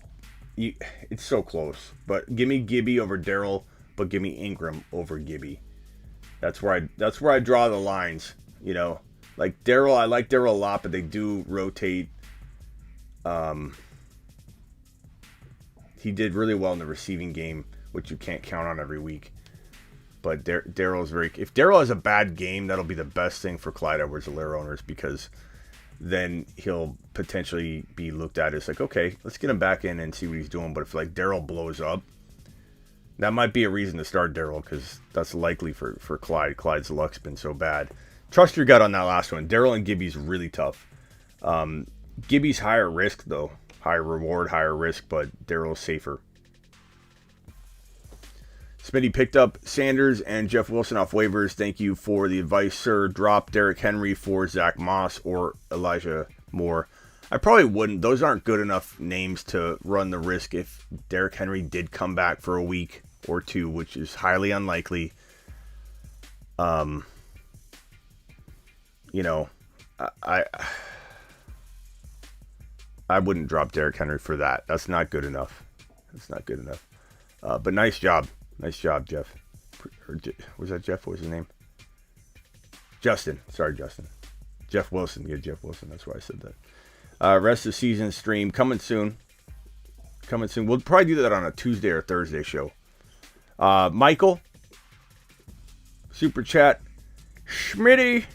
it's so close. But give me Gibby over Darrell, but give me Ingram over Gibby. That's where I draw the lines. You know, like Darrell, I like Darrell a lot, but they do rotate. He did really well in the receiving game, which you can't count on every week. But Darrell's very... If Darrell has a bad game, that'll be the best thing for Clyde Edwards-Helaire owners, because then he'll potentially be looked at as like, okay, let's get him back in and see what he's doing. But if like Darrell blows up, that might be a reason to start Darrell, because that's likely for Clyde. Clyde's luck's been so bad. Trust your gut on that last one. Darrell and Gibby's really tough. Gibby's higher risk, though. Higher reward, higher risk, but Darrell's safer. Smitty picked up Sanders and Jeff Wilson off waivers. Thank you for the advice, sir. Drop Derrick Henry for Zach Moss or Elijah Moore. I probably wouldn't. Those aren't good enough names to run the risk if Derrick Henry did come back for a week or two, which is highly unlikely. You know, I wouldn't drop Derrick Henry for that. That's not good enough. That's not good enough. But nice job. Nice job, Jeff. Was that Jeff? What was his name? Justin. Sorry, Justin. Jeff Wilson. Yeah, Jeff Wilson. That's why I said that. Rest of the season stream coming soon. Coming soon. We'll probably do that on a Tuesday or Thursday show. Michael. Super chat. Schmitty.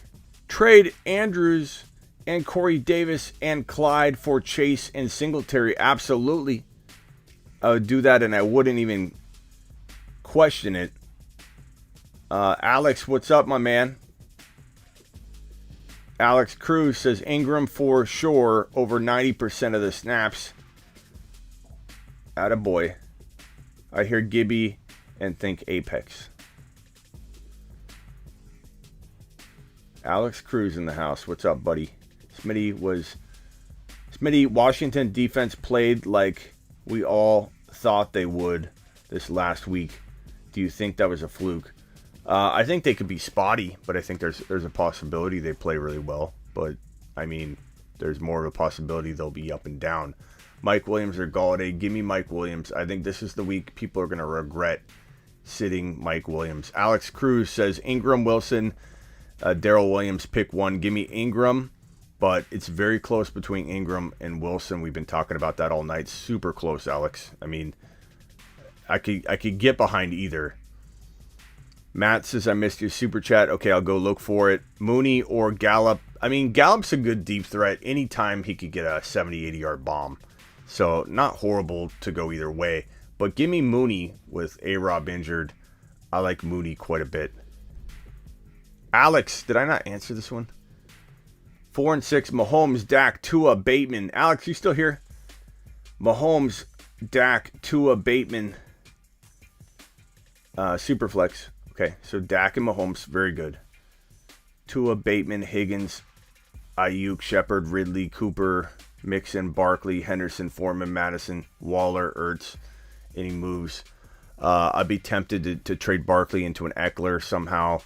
Trade Andrews and Corey Davis and Clyde for Chase and Singletary. Absolutely. I would do that, and I wouldn't even question it. Alex, what's up, my man? Alex Cruz says Ingram for sure, over 90% of the snaps. Attaboy. I hear Gibby and think Apex. Alex Cruz in the house. What's up, buddy? Smitty, Washington defense played like we all thought they would this last week. Do you think that was a fluke? I think they could be spotty, but I think there's a possibility they play really well. But, I mean, there's more of a possibility they'll be up and down. Mike Williams or Galladay, give me Mike Williams. I think this is the week people are going to regret sitting Mike Williams. Alex Cruz says Ingram, Wilson, Darrell Williams, pick one. Give me Ingram, but it's very close between Ingram and Wilson. We've been talking about that all night. Super close, Alex. I mean, I could get behind either. Matt says, I missed your super chat. Okay, I'll go look for it. Mooney or Gallup. I mean, Gallup's a good deep threat. Anytime he could get a 70, 80-yard bomb. So, not horrible to go either way. But give me Mooney with A-Rob injured. I like Mooney quite a bit. Alex, did I not answer this one? 4 and 6, Mahomes, Dak, Tua, Bateman. Alex, you still here? Mahomes, Dak, Tua, Bateman. Superflex. Okay, so Dak and Mahomes, very good. Tua, Bateman, Higgins, Ayuk, Shepard, Ridley, Cooper, Mixon, Barkley, Henderson, Foreman, Madison, Waller, Ertz. Any moves? I'd be tempted to trade Barkley into an Eckler somehow.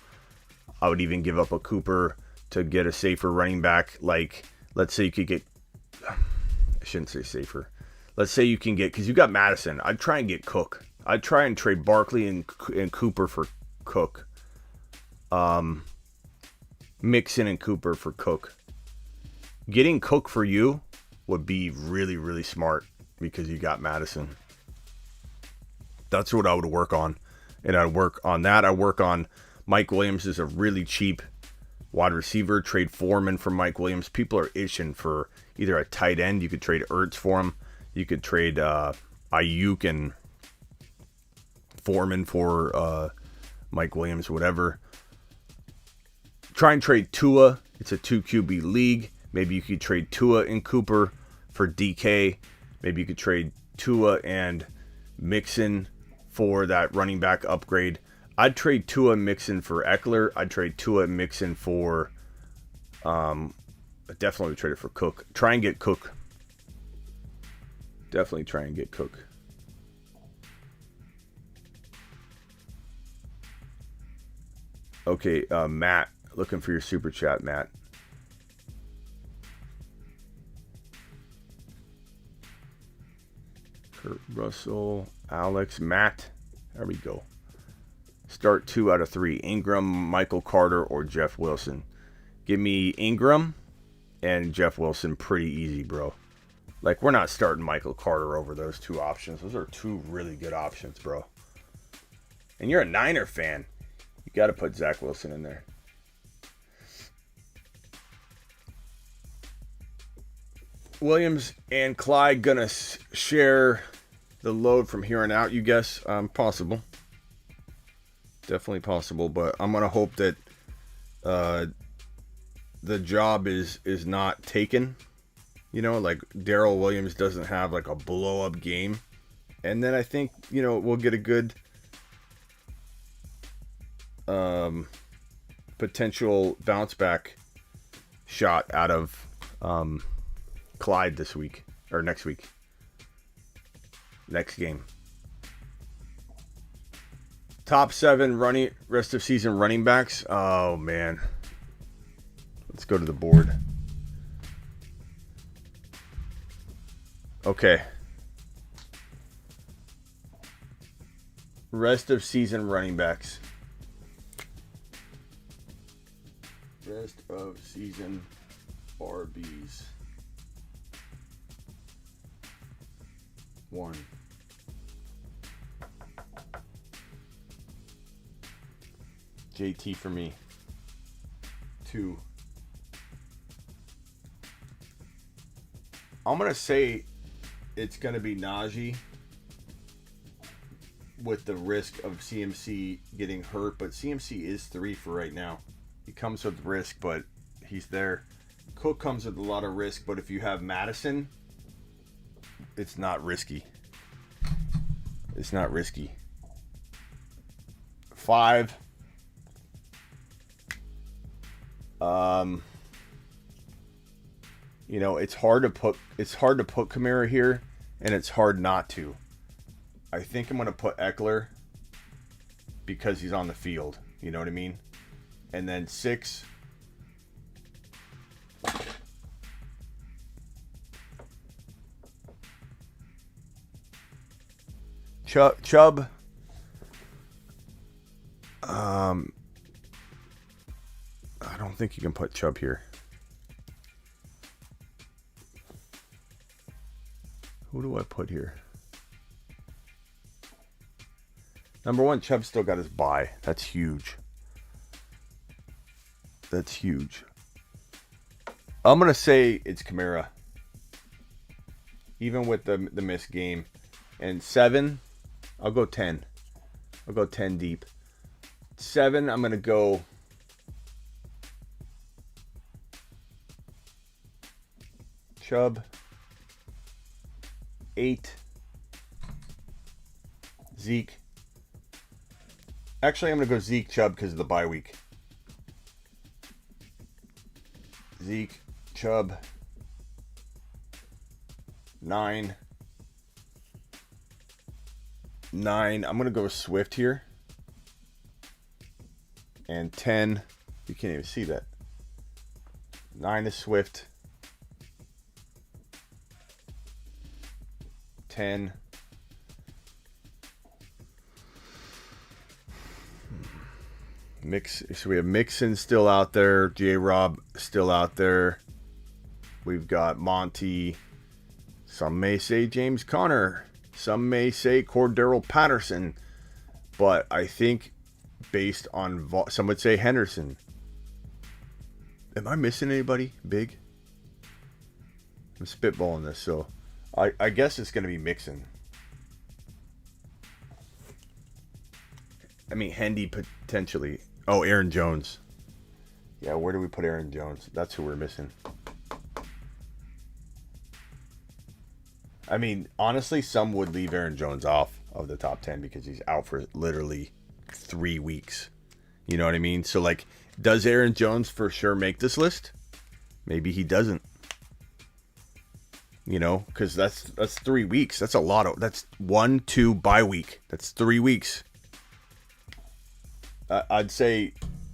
I would even give up a Cooper to get a safer running back. Like, let's say you could get... I shouldn't say safer. Let's say you can get... Because you got Madison. I'd try and get Cook. I'd try and trade Barkley and Cooper for Cook. Mixon and Cooper for Cook. Getting Cook for you would be really, really smart because you got Madison. That's what I would work on. And I'd work on that. I work on Mike Williams is a really cheap wide receiver. Trade Foreman for Mike Williams. People are itching for either a tight end. You could trade Ertz for him. You could trade Ayuk and Foreman for Mike Williams, whatever. Try and trade Tua. It's a 2 QB league. Maybe you could trade Tua and Cooper for DK. Maybe you could trade Tua and Mixon for that running back upgrade. I'd trade Tua and Mixon for Eckler. I'd trade Tua and Mixon for... definitely would trade it for Cook. Try and get Cook. Definitely try and get Cook. Okay, Matt. Looking for your super chat, Matt. Kurt Russell, Alex, Matt. There we go. Start 2 out of 3. Ingram, Michael Carter, or Jeff Wilson. Give me Ingram and Jeff Wilson pretty easy, bro. Like, we're not starting Michael Carter over those 2 options. Those are 2 really good options, bro. And you're a Niner fan. You got to put Zach Wilson in there. Williams and Clyde gonna share the load from here on out, you guess? Possible. Definitely possible, but I'm gonna hope that the job is not taken. You know, like Darrell Williams doesn't have like a blow up game. And then I think, you know, we'll get a good potential bounce back shot out of Clyde this week or next week. Next game. Top 7 rest of season running backs. Oh man. Let's go to the board. Okay. Rest of season running backs. Rest of season RBs. 1. JT for me. 2. I'm going to say it's going to be Najee with the risk of CMC getting hurt, but CMC is 3 for right now. He comes with risk, but he's there. Cook comes with a lot of risk, but if you have Madison, it's not risky. It's not risky. 5. You know, it's hard to put Camara here, and it's hard not to. I think I'm gonna put Eckler because he's on the field. You know what I mean? And then 6. Chubb. I don't think you can put Chubb here. Who do I put here? Number 1, Chubb still got his bye. That's huge. That's huge. I'm going to say it's Camara. Even with the missed game. And 7, I'll go 10. I'll go 10 deep. 7, I'm going to go... Chubb. 8. Zeke. Actually, I'm going to go Zeke, Chubb because of the bye week. Zeke, Chubb, 9. I'm going to go Swift here. And 10. You can't even see that. 9 is Swift. 10. So we have Mixon still out there. J-Rob still out there. We've got Monty. Some may say James Conner. Some may say Cordero Patterson. But I think based on... some would say Henderson. Am I missing anybody big? I'm spitballing this, so... I guess it's going to be Mixon. I mean, Hendy potentially. Oh, Aaron Jones. Yeah, where do we put Aaron Jones? That's who we're missing. I mean, honestly, some would leave Aaron Jones off of the top 10 because he's out for literally 3 weeks. You know what I mean? So, like, does Aaron Jones for sure make this list? Maybe he doesn't. You know, because that's 3 weeks. That's a lot of... That's 1-2 bye week. That's 3 weeks. I'd say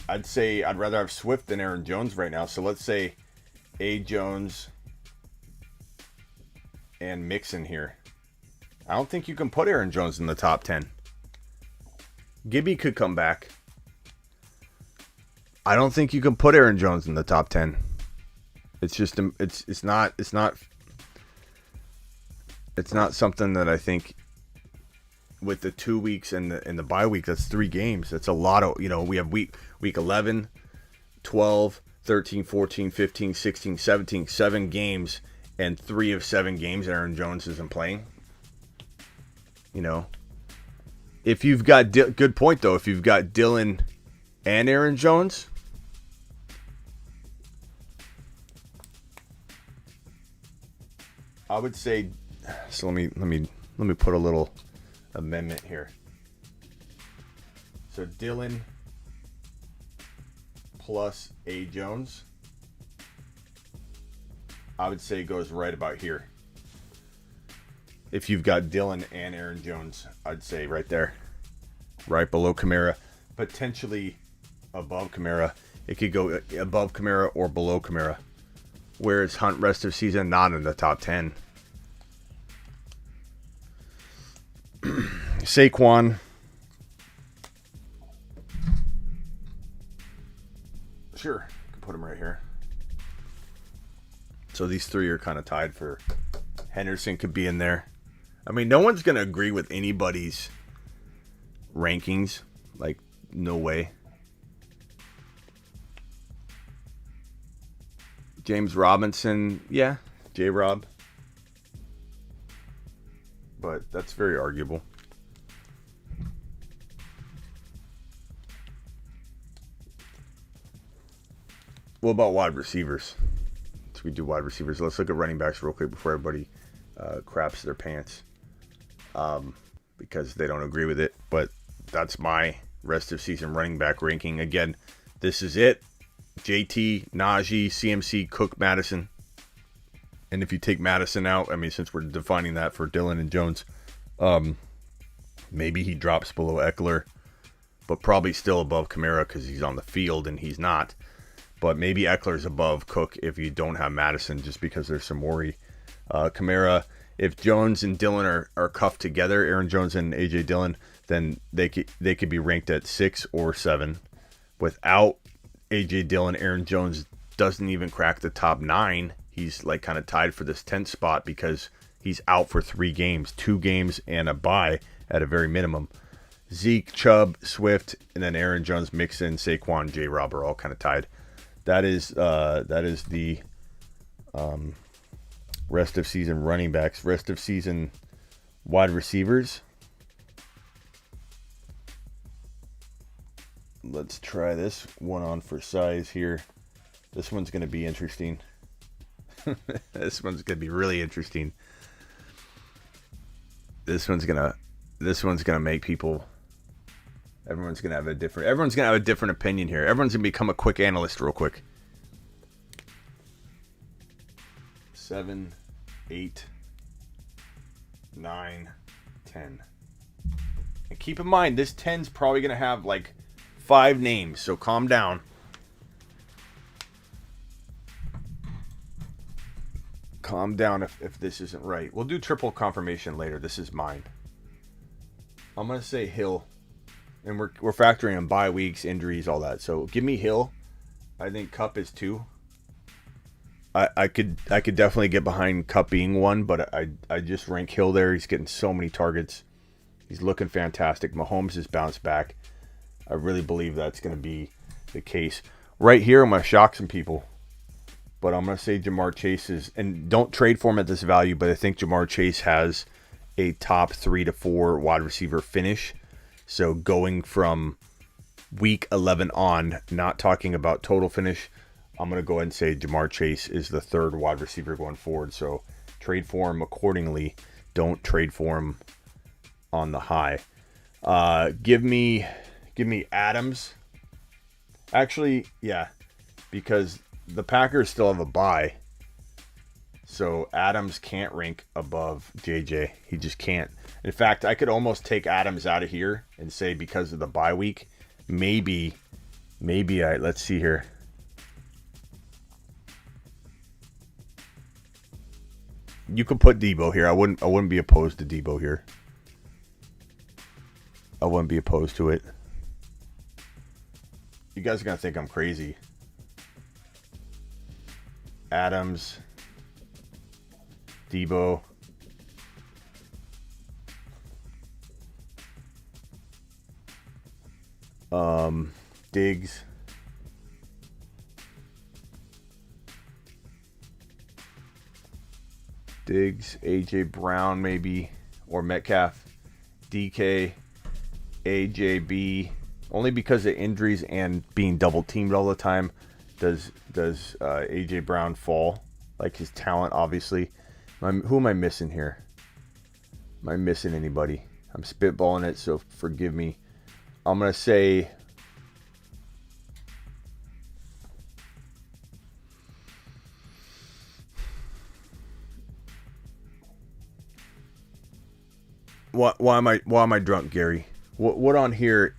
I'd rather have Swift than Aaron Jones right now. So let's say A. Jones and Mixon here. I don't think you can put Aaron Jones in the top 10. Gibby could come back. I don't think you can put Aaron Jones in the top 10. It's just it's not something that I think with the 2 weeks and the bye week, that's 3 games. That's a lot of, you know, we have week 11, 12, 13, 14, 15, 16, 17, 7 games, and 3 of 7 games Aaron Jones isn't playing. You know, if you've got, good point though, if you've got Dylan and Aaron Jones, I would say, so let me put a little amendment here. So Dylan plus A. Jones, I would say goes right about here. If you've got Dylan and Aaron Jones, I'd say right there. Right below Camara. Potentially above Camara. It could go above Camara or below Camara. Whereas Hunt rest of season, not in the top 10. Saquon. Sure, I can put him right here. So these 3 are kind of tied for... Henderson could be in there. I mean, no one's going to agree with anybody's rankings. Like, no way. James Robinson, yeah, J-Rob. But that's very arguable. What about wide receivers? So we do wide receivers. Let's look at running backs real quick before everybody craps their pants. Because they don't agree with it. But that's my rest of season running back ranking. Again, this is it. JT, Najee, CMC, Cook, Madison. And if you take Madison out, I mean, since we're defining that for Dylan and Jones, maybe he drops below Eckler, but probably still above Camara because he's on the field and he's not. But maybe Eckler's above Cook if you don't have Madison, just because there's some worry. Camara, if Jones and Dylan are cuffed together, Aaron Jones and AJ Dillon, then they could be ranked at 6 or 7. Without AJ Dillon, Aaron Jones doesn't even crack the top 9. He's like kind of tied for this 10th spot because he's out for 3 games, 2 games and a bye at a very minimum. Zeke, Chubb, Swift, and then Aaron Jones, Mixon, Saquon, J-Rob are all kind of tied. That is the rest of season running backs. Rest of season wide receivers. Let's try this one on for size here. This one's going to be interesting. This one's going to be really interesting. This one's going to make people... Everyone's going to have a different opinion here. Everyone's going to become a quick analyst real quick. 7, 8, 9, 10. And keep in mind, this 10's probably going to have like 5 names, so calm down. Calm down if this isn't right. We'll do triple confirmation later. This is mine. I'm going to say Hill. And we're factoring in bye weeks, injuries, all that. So give me Hill. I think Cup is 2. I could definitely get behind Cup being 1, but I just rank Hill there. He's getting so many targets. He's looking fantastic. Mahomes has bounced back. I really believe that's going to be the case. Right here, I'm going to shock some people. But I'm going to say Jamar Chase is... And don't trade for him at this value, but I think Jamar Chase has a top 3 to 4 wide receiver finish. So going from week 11 on, not talking about total finish, I'm going to go ahead and say Jamar Chase is the 3rd wide receiver going forward. So trade for him accordingly. Don't trade for him on the high. Give me Adams. Actually, yeah, because the Packers still have a bye. So Adams can't rank above JJ. He just can't. In fact, I could almost take Adams out of here and say because of the bye week, maybe let's see here. You could put Debo here. I wouldn't be opposed to Debo here. I wouldn't be opposed to it. You guys are going to think I'm crazy. Adams, Debo, Diggs, AJ Brown maybe, or Metcalf, DK, AJB. Only because of injuries and being double teamed all the time does AJ Brown fall. Like his talent, obviously. Who am I missing here? Am I missing anybody? I'm spitballing it, so forgive me. I'm going to say... Why am I drunk, Gary? What on here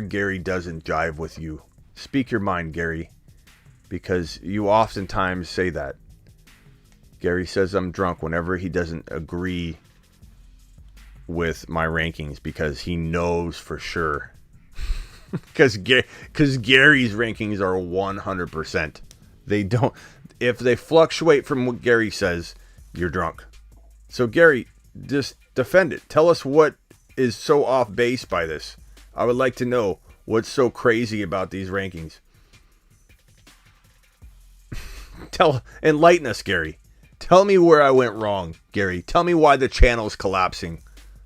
Gary doesn't jive with you? Speak your mind, Gary, because you oftentimes say that. Gary says I'm drunk whenever he doesn't agree with my rankings because he knows for sure. Because Gary's rankings are 100%. They don't. If they fluctuate from what Gary says, you're drunk. So Gary, just defend it. Tell us what is so off base by this. I would like to know what's so crazy about these rankings. Enlighten us, Gary. Tell me where I went wrong, Gary. Tell me why the channel's collapsing.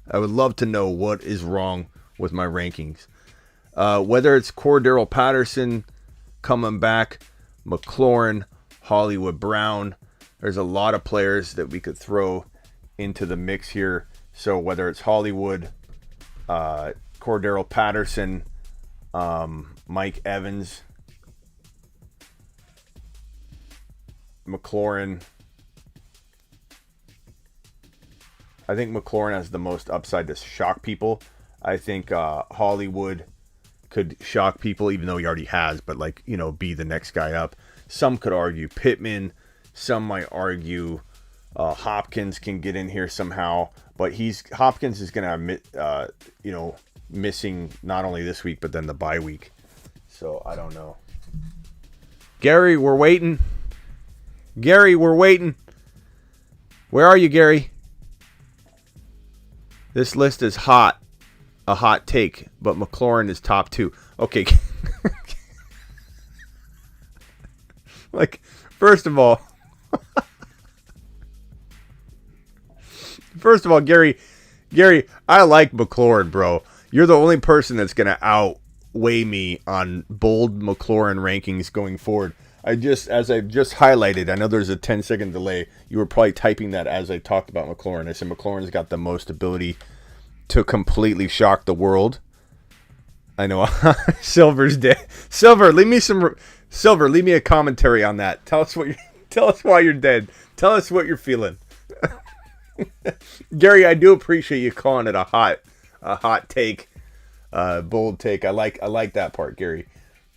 I would love to know what is wrong with my rankings. Whether it's Cordero Patterson coming back, McLaurin, Hollywood Brown. There's a lot of players that we could throw into the mix here. So whether it's Hollywood, Cordero Patterson, Mike Evans, McLaurin. I think McLaurin has the most upside to shock people. I think Hollywood could shock people, even though he already has, but be the next guy up. Some could argue Pittman. Some might argue Hopkins can get in here somehow, but Hopkins is going to missing not only this week but then the bye week. So I don't know. Gary, we're waiting. Where are you, Gary? This list is hot. A hot take, but McLaurin is top 2. Okay. First of all, Gary, I like McLaurin, bro. You're the only person that's going to outweigh me on bold McLaurin rankings going forward. As I've just highlighted, I know there's a 10-second delay. You were probably typing that as I talked about McLaurin. I said McLaurin's got the most ability to completely shock the world. I know. Silver's dead. Silver, leave me a commentary on that. Tell us what Tell us why you're dead. Tell us what you're feeling. Gary, I do appreciate you calling it a hot take, bold take. I like that part, Gary.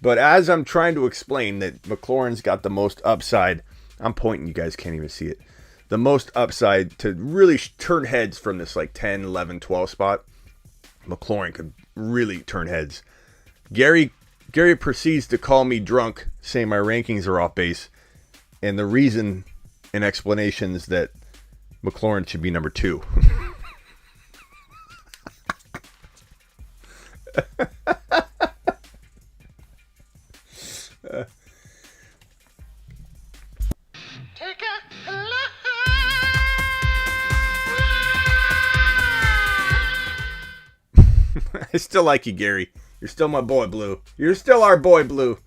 But as I'm trying to explain that McLaurin's got the most upside, I'm pointing, you guys can't even see it. The most upside to really turn heads from this like 10, 11, 12 spot. McLaurin could really turn heads. Gary proceeds to call me drunk, saying my rankings are off base. And the reason and explanation is that McLaurin should be number 2. I still like you, Gary. You're still my boy, Blue. You're still our boy, Blue.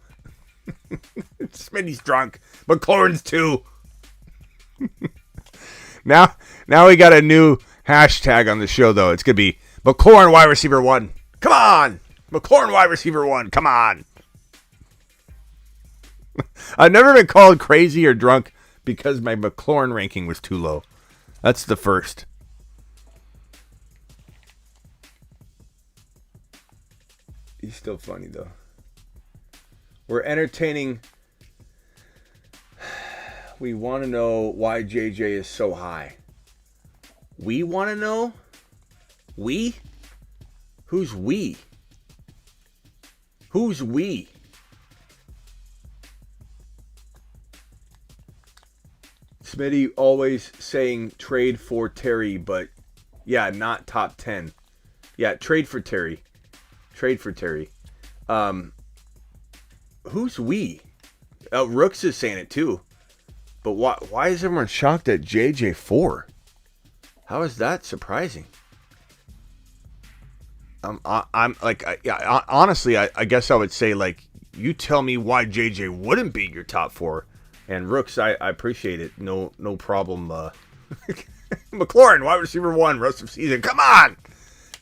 Smitty's drunk. McLaurin's 2. Now we got a new hashtag on the show, though. It's going to be McLaurin wide receiver 1. Come on. McLaurin wide receiver 1. Come on. I've never been called crazy or drunk because my McLaurin ranking was too low. That's the first. He's still funny, though. We're entertaining. We want to know why JJ is so high. We want to know? We? Who's we? Who's we? Smitty always saying trade for Terry, but yeah, not top 10. Yeah, trade for Terry. Trade for Terry. Who's we? Rooks is saying it too. But why is everyone shocked at JJ 4? How is that surprising? I'm like, honestly, I guess I would say, like, you tell me why JJ wouldn't be your top 4. And Rooks, I appreciate it. No problem. McLaurin, wide receiver 1, rest of season. Come on!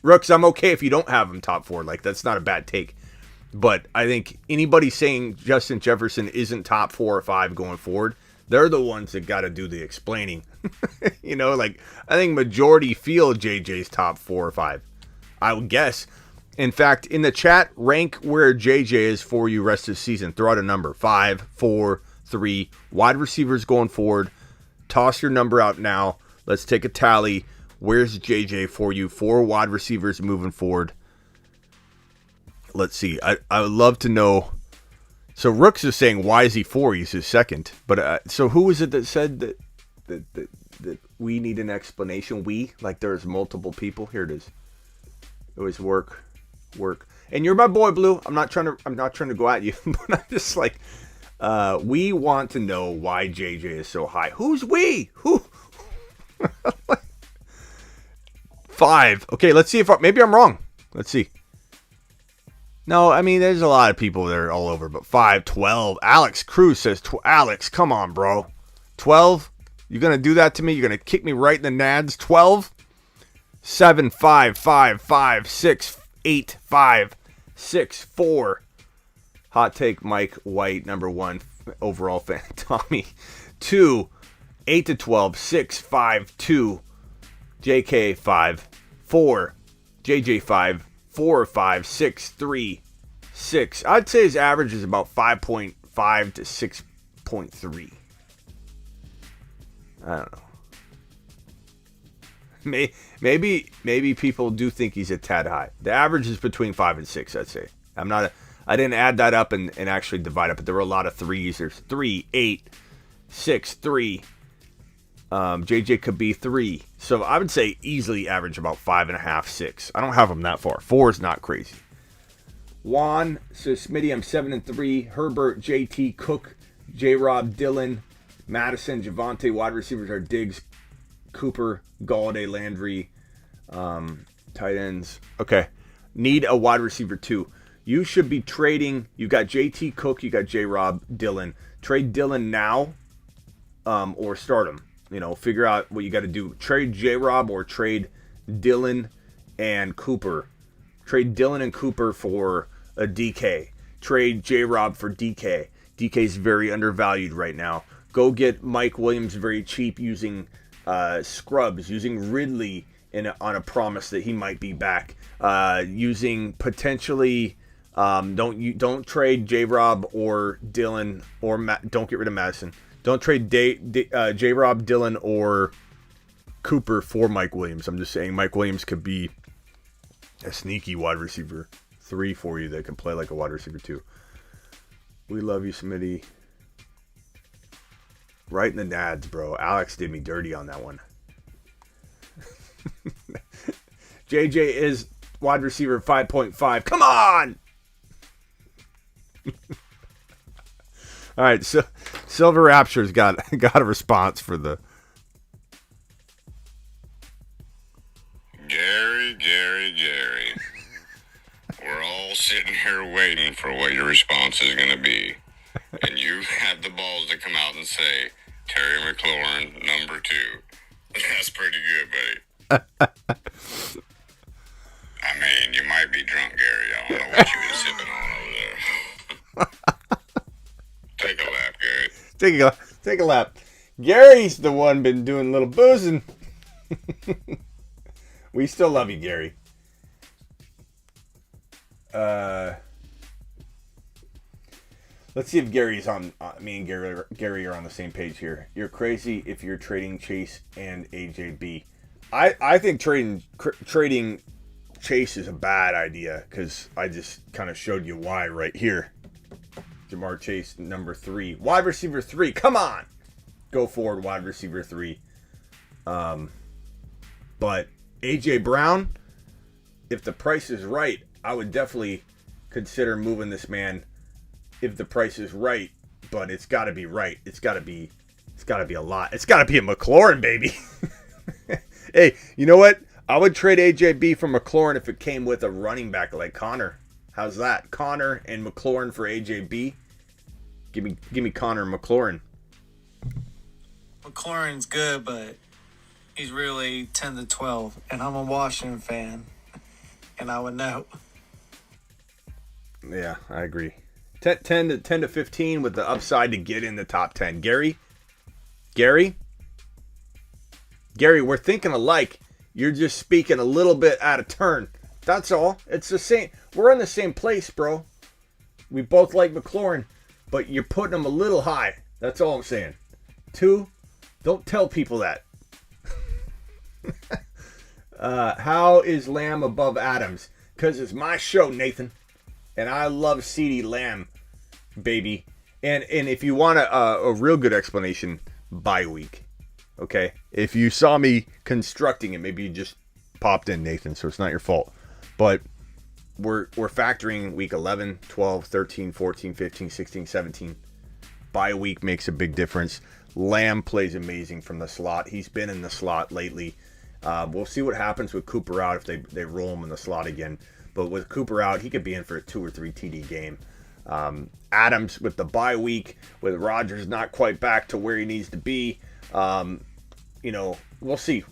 Rooks, I'm okay if you don't have him top 4. Like, that's not a bad take. But I think anybody saying Justin Jefferson isn't top 4 or 5 going forward, they're the ones that got to do the explaining. You know, like, I think majority feel JJ's top 4 or 5. I would guess. In fact, in the chat, rank where JJ is for you rest of the season. Throw out a number. 5, 4, 3. Wide receivers going forward. Toss your number out now. Let's take a tally. Where's JJ for you? 4 wide receivers moving forward. Let's see. I would love to know. So Rooks is saying, why is he 4? He's his second. But so who was it that said that we need an explanation? We? Like there's multiple people? Here it is. It was work. And you're my boy, Blue. I'm not trying to go at you, but I'm just like, we want to know why JJ is so high. Who's we? Who? 5. Okay, let's see if maybe I'm wrong. Let's see. No, I mean, there's a lot of people that are all over, but 5, 12. Alex Cruz says, Alex, come on, bro. 12? You going to do that to me? You're going to kick me right in the nads? 12? 7, 5, 5, 5, 6, 8, 5, 6, 4. Hot take, Mike White, number 1 overall fan. Tommy, 2, 8 to 12, 6, 5, 2. JK 5, 4, JJ 5, 4, 5, 6, 3, 6. I'd say his average is about 5.5 to 6.3. I don't know. Maybe people do think he's a tad high. The average is between 5 and 6, I'd say. I didn't add that up and actually divide it, but there were a lot of 3s. There's 3, 8, 6, 3. JJ could be 3. So I would say easily average about 5.5, 6. I don't have him that far. 4 is not crazy. Juan says, Smitty, I'm 7 and 3. Herbert, JT, Cook, J-Rob, Dylan, Madison, Javonte. Wide receivers are Diggs, Cooper, Galladay, Landry. Tight ends. Okay. Need a wide receiver 2. You should be trading. You got JT, Cook. You got J-Rob, Dylan. Trade Dylan now or start him. You know, figure out what you got to do. Trade J-Rob or trade Dylan and Cooper. Trade Dylan and Cooper for a DK. Trade J-Rob for DK. DK is very undervalued right now. Go get Mike Williams very cheap using scrubs, using Ridley on a promise that he might be back, using potentially don't trade J-Rob or Dylan or don't get rid of Madison. Don't trade J-Rob, Dylan, or Cooper for Mike Williams. I'm just saying Mike Williams could be a sneaky wide receiver 3 for you that can play like a wide receiver 2. We love you, Smitty. Right in the nads, bro. Alex did me dirty on that one. JJ is wide receiver 5.5. Come on! All right, so Silver Rapture's got a response for the Gary. We're all sitting here waiting for what your response is going to be. And you have the balls to come out and say, Terry McLaurin, number 2. That's pretty good, buddy. I mean, you might be drunk, Gary. I don't know what you've been sipping on over there. Take a lap, Gary. Take a lap. Gary's the one been doing a little boozing. We still love you, Gary. Let's see if Gary's on. Me and Gary are on the same page here. You're crazy if you're trading Chase and AJB. I think trading Chase is a bad idea because I just kind of showed you why right here. Jamar Chase, number 3, wide receiver 3. Come on, go forward, wide receiver 3. But AJ Brown, if the price is right, I would definitely consider moving this man. If the price is right, but it's got to be right. It's got to be a lot. It's got to be a McLaurin, baby. Hey, you know what? I would trade AJB for McLaurin if it came with a running back like Connor. How's that? Connor and McLaurin for AJB. Give me Connor and McLaurin. McLaurin's good, but he's really 10 to 12, and I'm a Washington fan, and I would know. Yeah, I agree. 10 to 15 with the upside to get in the top 10. Gary, we're thinking alike. You're just speaking a little bit out of turn. That's all. It's the same. We're in the same place, bro. We both like McLaurin, but you're putting him a little high. That's all I'm saying. 2, don't tell people that. How is Lamb above Adams? Because it's my show, Nathan. And I love CeeDee Lamb, baby. And if you want a real good explanation, bye week. Okay? If you saw me constructing it, maybe you just popped in, Nathan, so it's not your fault. But we're factoring week 11, 12, 13, 14, 15, 16, 17. Bye week makes a big difference. Lamb plays amazing from the slot. He's been in the slot lately. We'll see what happens with Cooper out if they roll him in the slot again. But with Cooper out, he could be in for a 2 or 3 TD game. Adams with the bye week, with Rodgers not quite back to where he needs to be. We'll see.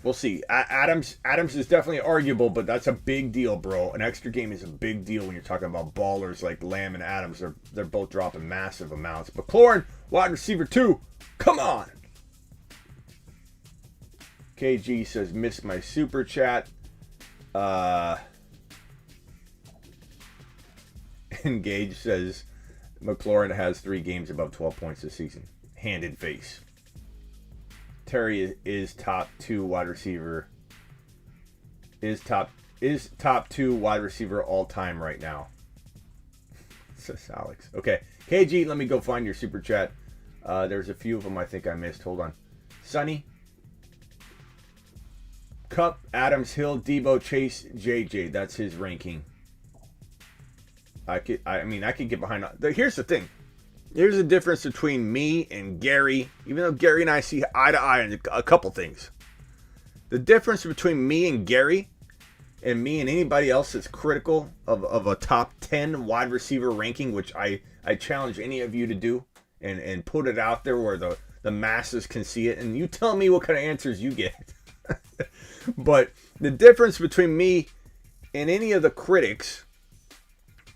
Adams is definitely arguable, but that's a big deal, bro. An extra game is a big deal when you're talking about ballers like Lamb and Adams. They're both dropping massive amounts. McLaurin, wide receiver 2. Come on. KG says, missed my super chat. Engage says, McLaurin has 3 games above 12 points this season. Hand in face. Terry is top 2 wide receiver. Is top 2 wide receiver all time right now. Says Alex. Okay. KG, let me go find your super chat. There's a few of them I think I missed. Hold on. Sonny. Cup, Adams, Hill, Debo, Chase, JJ. That's his ranking. I could get behind. Here's the thing. Here's the difference between me and Gary. Even though Gary and I see eye to eye on a couple things. The difference between me and Gary and me and anybody else that's critical of a top 10 wide receiver ranking, which I challenge any of you to do and put it out there where the masses can see it. And you tell me what kind of answers you get. But the difference between me and any of the critics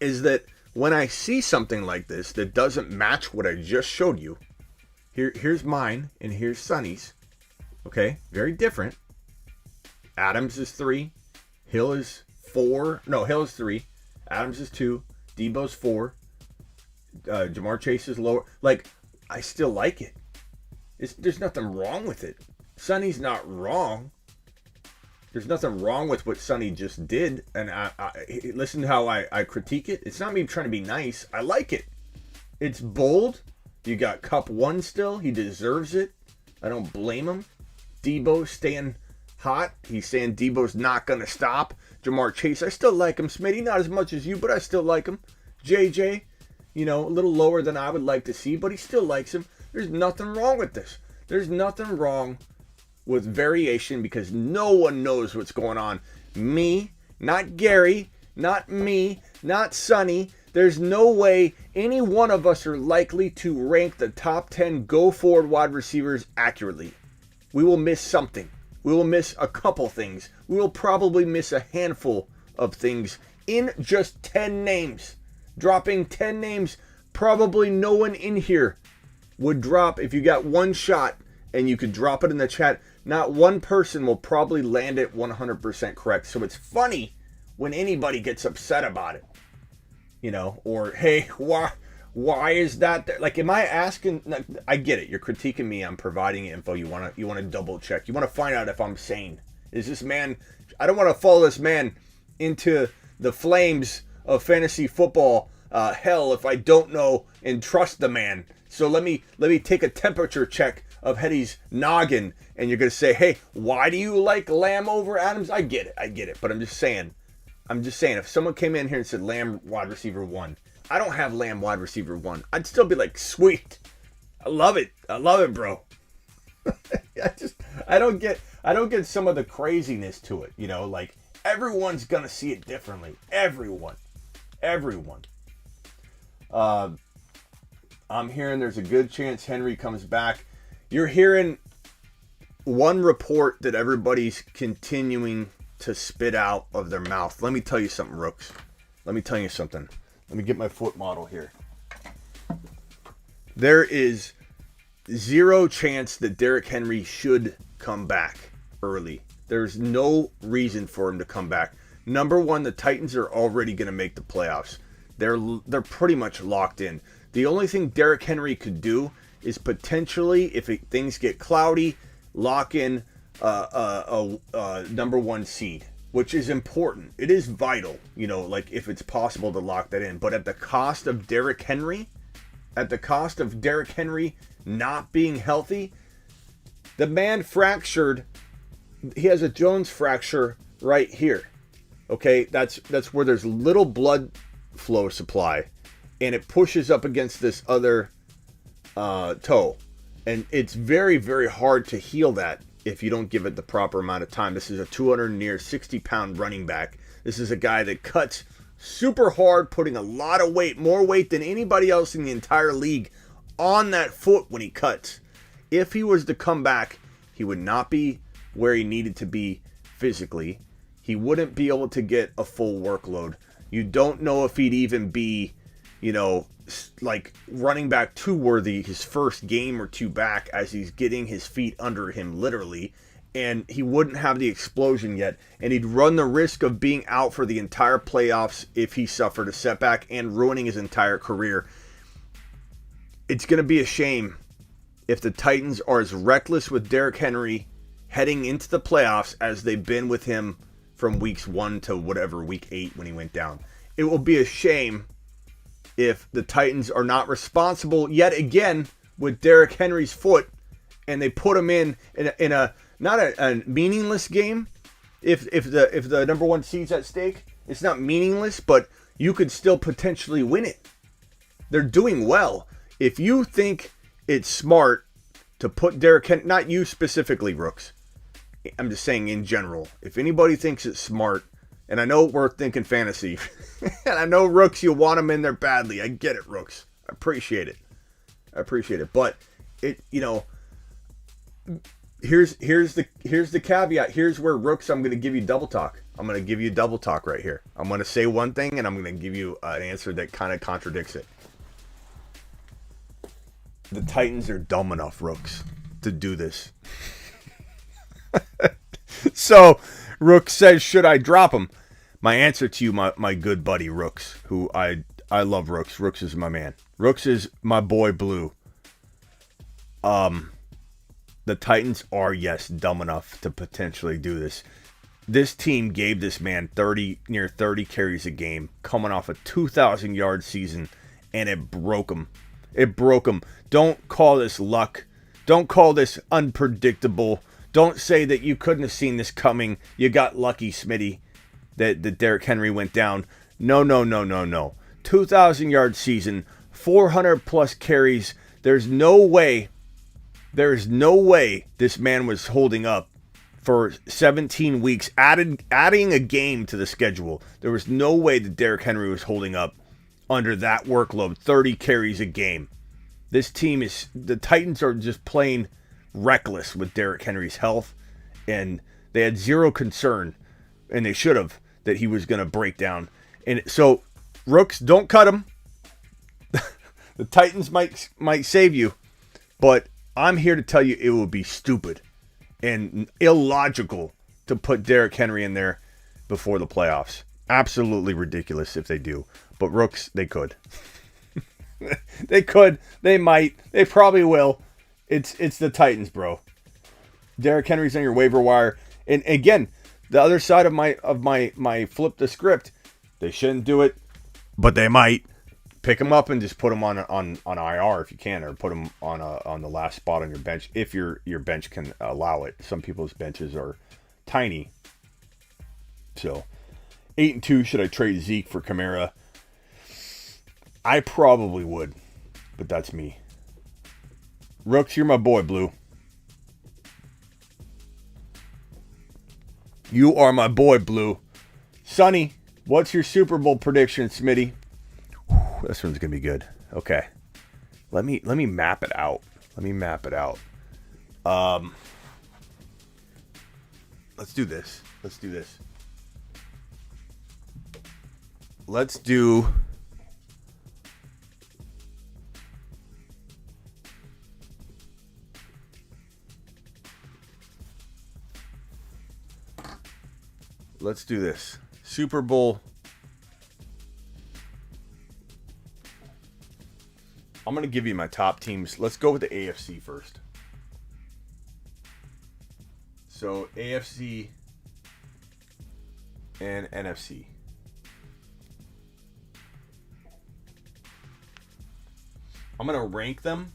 is that when I see something like this that doesn't match what I just showed you, Here's mine, and here's Sonny's. Okay, very different. Adams is 3. Hill is 4. No, Hill is 3. Adams is 2. Debo's 4. Jamar Chase is lower. Like, I still like it. There's nothing wrong with it. Sonny's not wrong. There's nothing wrong with what Sonny just did. And I listen to how I critique it. It's not me trying to be nice. I like it. It's bold. You got Cup 1 still. He deserves it. I don't blame him. Debo staying hot. He's saying Debo's not going to stop. Jamar Chase, I still like him. Smitty, not as much as you, but I still like him. JJ, a little lower than I would like to see, but he still likes him. There's nothing wrong with this. There's nothing wrong with variation because no one knows what's going on. Me, not Gary, not me, not Sonny. There's no way any one of us are likely to rank the top 10 go-forward wide receivers accurately. We will miss something. We will miss a couple things. We will probably miss a handful of things in just 10 names. Dropping 10 names, probably no one in here would drop. If you got one shot and you could drop it in the chat, not one person will probably land it 100% correct. So it's funny when anybody gets upset about it. Or, hey, why is that there? Like, am I asking? I get it. You're critiquing me. I'm providing info. You want to double check. You want to find out if I'm sane. Is this man? I don't want to follow this man into the flames of fantasy football hell if I don't know and trust the man. So let me take a temperature check of Hetty's noggin, and you're gonna say, hey, why do you like Lamb over Adams? I get it. But I'm just saying, if someone came in here and said Lamb wide receiver 1, I don't have Lamb wide receiver 1. I'd still be like, sweet. I love it, bro. I don't get some of the craziness to it, like everyone's gonna see it differently. Everyone. I'm hearing there's a good chance Henry comes back. You're hearing one report that everybody's continuing to spit out of their mouth. Let me tell you something, Rooks. Let me tell you something. Let me get my foot model here. There is zero chance that Derrick Henry should come back early. There's no reason for him to come back. Number one, the Titans are already going to make the playoffs. They're pretty much locked in. The only thing Derrick Henry could do is potentially, if things get cloudy, lock in a number 1 seed, which is important. It is vital, like if it's possible to lock that in. But at the cost of Derrick Henry, not being healthy, the man fractured. He has a Jones fracture right here. Okay, that's where there's little blood flow supply, and it pushes up against this other toe, and it's very, very hard to heal that if you don't give it the proper amount of time. This is a 260-pound running back. This is a guy that cuts super hard, putting a lot of weight, more weight than anybody else in the entire league on that foot when he cuts. If he was to come back, he would not be where he needed to be physically. He wouldn't be able to get a full workload. You don't know if he'd even be, like running back 2 worthy his first game or 2 back as he's getting his feet under him literally, and he wouldn't have the explosion yet, and he'd run the risk of being out for the entire playoffs if he suffered a setback and ruining his entire career. It's going to be a shame if the Titans are as reckless with Derrick Henry heading into the playoffs as they've been with him from weeks 1 to whatever, week 8 when he went down. It will be a shame if the Titans are not responsible yet again with Derrick Henry's foot, and they put him in a not a meaningless game. If the number 1 seed's at stake, it's not meaningless, but you could still potentially win it. They're doing well. If you think it's smart to put Derrick Henry, not you specifically, Rooks, I'm just saying in general, if anybody thinks it's smart, and I know we're thinking fantasy, and I know, Rooks, you want them in there badly. I get it, Rooks. I appreciate it. But it, here's the caveat. Here's where, Rooks, I'm going to give you double talk. I'm going to give you double talk right here. I'm going to say one thing, and I'm going to give you an answer that kind of contradicts it. The Titans are dumb enough, Rooks, to do this. So, Rook says, should I drop him? My answer to you, my good buddy Rooks, who I love Rooks. Rooks is my man. Rooks is my boy Blue. The Titans are, yes, dumb enough to potentially do this. This team gave this man near 30 carries a game, coming off a 2,000-yard season, and it broke him. It broke him. Don't call this luck. Don't call this unpredictable. Don't say that you couldn't have seen this coming. You got lucky, Smitty, that Derrick Henry went down. No. 2,000-yard season, 400-plus carries. There's no way this man was holding up for 17 weeks, adding a game to the schedule. There was no way that Derrick Henry was holding up under that workload, 30 carries a game. The Titans are just playing reckless with Derrick Henry's health, and they had zero concern, and they should have, that he was going to break down. And so, Rooks, don't cut him. The Titans might save you, but I'm here to tell you it would be stupid and illogical to put Derrick Henry in there before the playoffs. Absolutely ridiculous if they do. But Rooks, they could. They could. They might. They probably will. It's the Titans, bro. Derrick Henry's on your waiver wire. And again, the other side of my flip the script, they shouldn't do it, but they might. Pick him up and just put him on IR if you can, or put him on the last spot on your bench if your bench can allow it. Some people's benches are tiny. So 8-2, should I trade Zeke for Camara? I probably would, but that's me. Rooks, you're my boy, Blue. You are my boy, Blue. Sonny, what's your Super Bowl prediction, Smitty? This one's gonna be good. Okay, let me map it out. Let's do this. Let's do. Let's do this. Super Bowl. I'm going to give you my top teams. Let's go with the AFC first. So, AFC and NFC. I'm going to rank them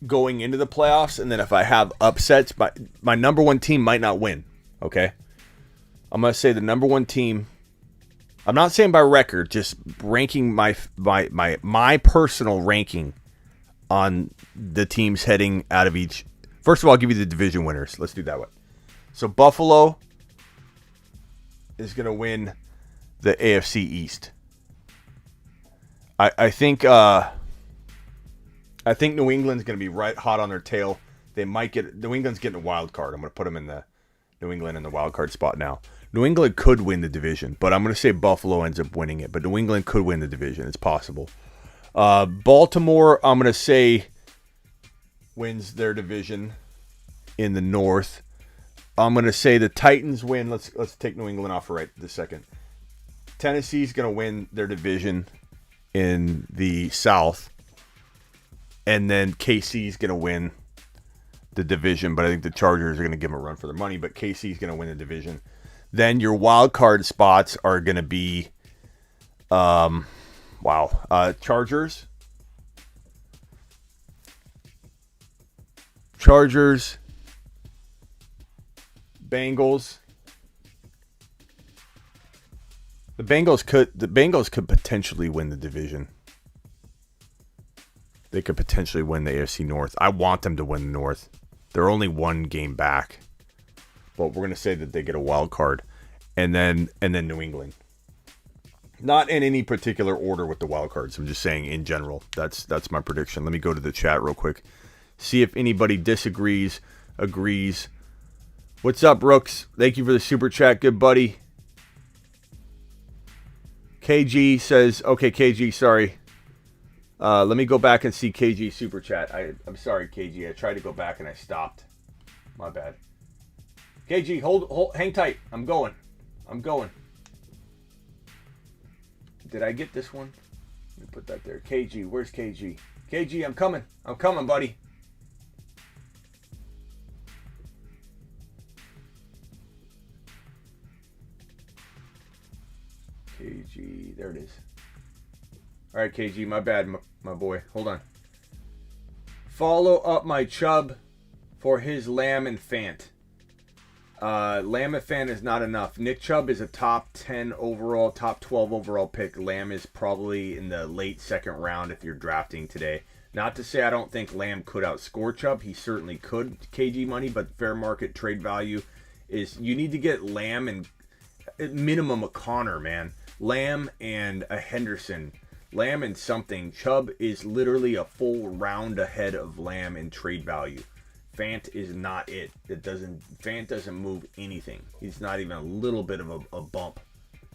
going into the playoffs, and then if I have upsets, my number one team might not win, okay? I'm going to say the number one team. I'm not saying by record, just ranking my personal ranking on the teams heading out of each. First of all, I'll give you the division winners. Let's do that one. So Buffalo is going to win the AFC East. I think New England's going to be right hot on their tail. They might get New England's getting a wild card. I'm going to put them in the New England in the wild card spot now. New England could win the division, but I'm going to say Buffalo ends up winning it. But New England could win the division. It's possible. Baltimore, I'm going to say, wins their division in the North. I'm going to say the Titans win. Let's take New England off right this second. Tennessee's going to win their division in the South. And then KC's going to win the division, but I think the Chargers are going to give them a run for their money. But KC's going to win the division. Then your wild card spots are going to be, Chargers, Bengals. The Bengals could potentially win the division. They could potentially win the AFC North. I want them to win the North. They're only one game back. But we're going to say that they get a wild card. And then New England. Not in any particular order with the wild cards. I'm just saying in general. That's my prediction. Let me go to the chat real quick. See if anybody disagrees, agrees. What's up, Rooks? Thank you for the super chat, good buddy. KG says, okay, KG, sorry. Let me go back and see KG Super Chat. I'm sorry, KG. I tried to go back and I stopped. My bad. KG, hold, hang tight. I'm going. Did I get this one? Let me put that there. KG, where's KG? KG, I'm coming, buddy. KG, there it is. All right, KG, my bad, my boy. Hold on. Follow up my Chubb for his Lamb and Fant. Lamb and Fant is not enough. Nick Chubb is a top 10 overall, top 12 overall pick. Lamb is probably in the late second round if you're drafting today. Not to say I don't think Lamb could outscore Chubb. He certainly could, KG money, but fair market trade value is you need to get Lamb and at minimum a Connor, man. Lamb and a Henderson. Lamb and something. Chubb is literally a full round ahead of Lamb in trade value. Fant is not it. Fant doesn't move anything. He's not even a little bit of a bump.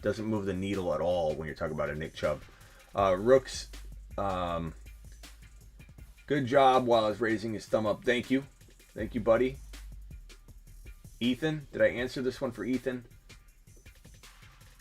Doesn't move the needle at all when you're talking about a Nick Chubb. Rooks, good job while I was raising his thumb up. Thank you, buddy. Ethan, did I answer this one for Ethan?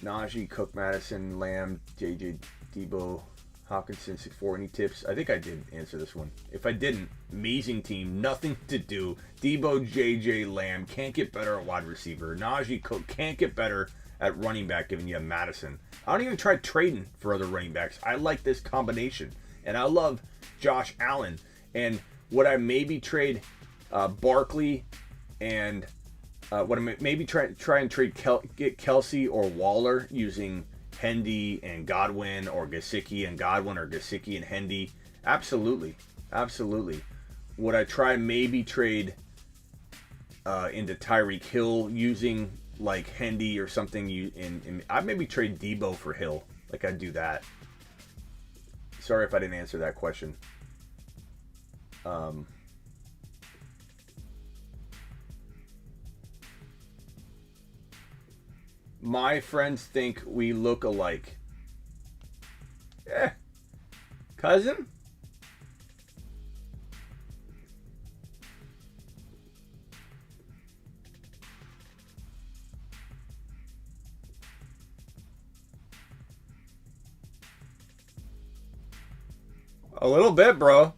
Najee, Cook, Madison, Lamb, JJ, Debo, Hawkinson, 6'4". Any tips? I think I did answer this one. If I didn't, amazing team, nothing to do. Debo, JJ, Lamb can't get better at wide receiver. Najee, Cook can't get better at running back, giving you a Madison. I don't even try trading for other running backs. I like this combination, and I love Josh Allen. And would I maybe trade Barkley and would I maybe try and trade get Kelsey or Waller using Hendy and Godwin, or Gesicki and Godwin, or Gesicki and Hendy? Absolutely. Would I try maybe trade into Tyreek Hill using like Hendy or something? I'd maybe trade Debo for Hill. Like I'd do that. Sorry if I didn't answer that question. My friends think we look alike. Cousin? A little bit, bro.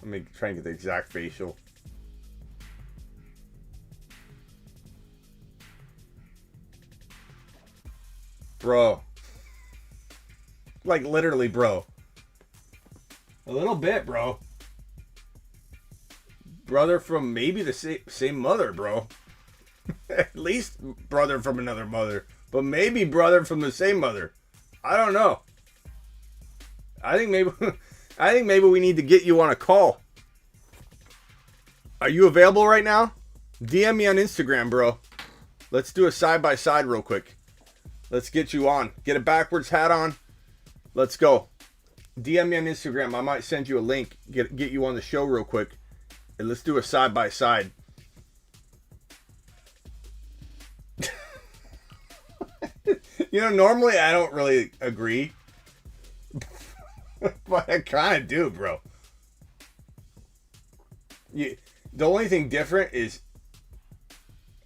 Let me try and get the exact facial. Bro. Like literally, bro. A little bit, bro. Brother from maybe the same mother, bro. At least brother from another mother. But maybe brother from the same mother. I don't know. I think maybe we need to get you on a call. Are you available right now? DM me on Instagram, bro. Let's do a side-by-side real quick. Let's get you on. Get a backwards hat on. Let's go. DM me on Instagram. I might send you a link. Get you on the show real quick. And let's do a side-by-side. You know, normally I don't really agree. But I kind of do, bro. The only thing different is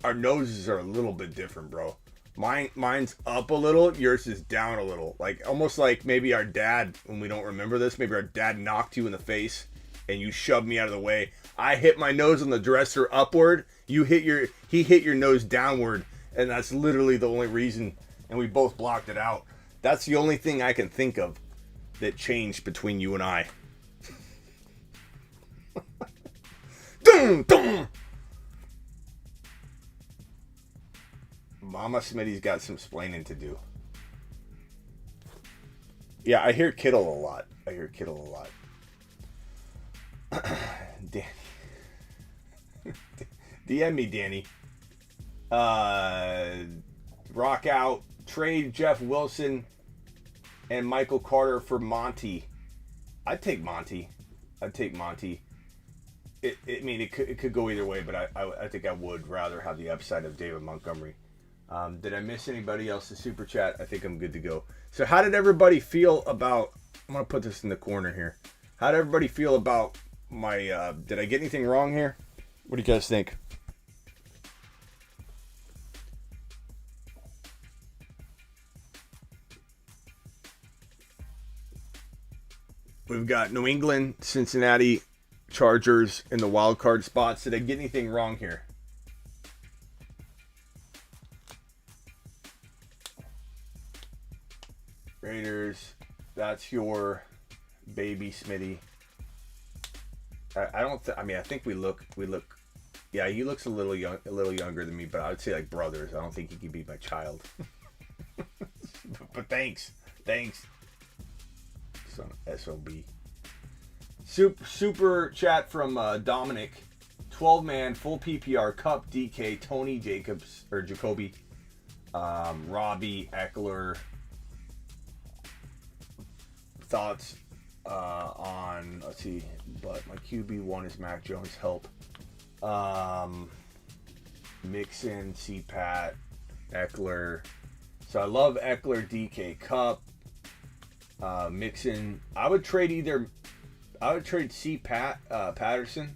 our noses are a little bit different, bro. Mine's up a little, yours is down a little. Like almost like maybe our dad, when we don't remember this, maybe our dad knocked you in the face and you shoved me out of the way. I hit my nose on the dresser upward. He hit your nose downward, and that's literally the only reason. And we both blocked it out. That's the only thing I can think of that changed between you and I. Dum, dum. Mama Smitty's got some splaining to do. Yeah, I hear Kittle a lot. Danny. DM me, Danny. Rock out. Trade Jeff Wilson and Michael Carter for Monty. I'd take Monty. It could go either way, but I think I would rather have the upside of David Montgomery. Did I miss anybody else's super chat? I think I'm good to go. So how did everybody feel about... I'm going to put this in the corner here. How did everybody feel about my... did I get anything wrong here? What do you guys think? We've got New England, Cincinnati, Chargers in the wild card spots. Did I get anything wrong here? Raiders, that's your baby Smitty. I don't. I think we look. Yeah, he looks a little younger than me, but I would say like brothers. I don't think he could be my child. but thanks. SOB. Super chat from Dominic. 12-man full PPR Cup DK Tony Jacobs or Jacoby, Robbie Eckler. Thoughts on, let's see, but my QB1 is Mac Jones. Help. Mixon, CPAT, Eckler. So I love Eckler, DK Cup. Mixon. I would trade CPAT, Patterson.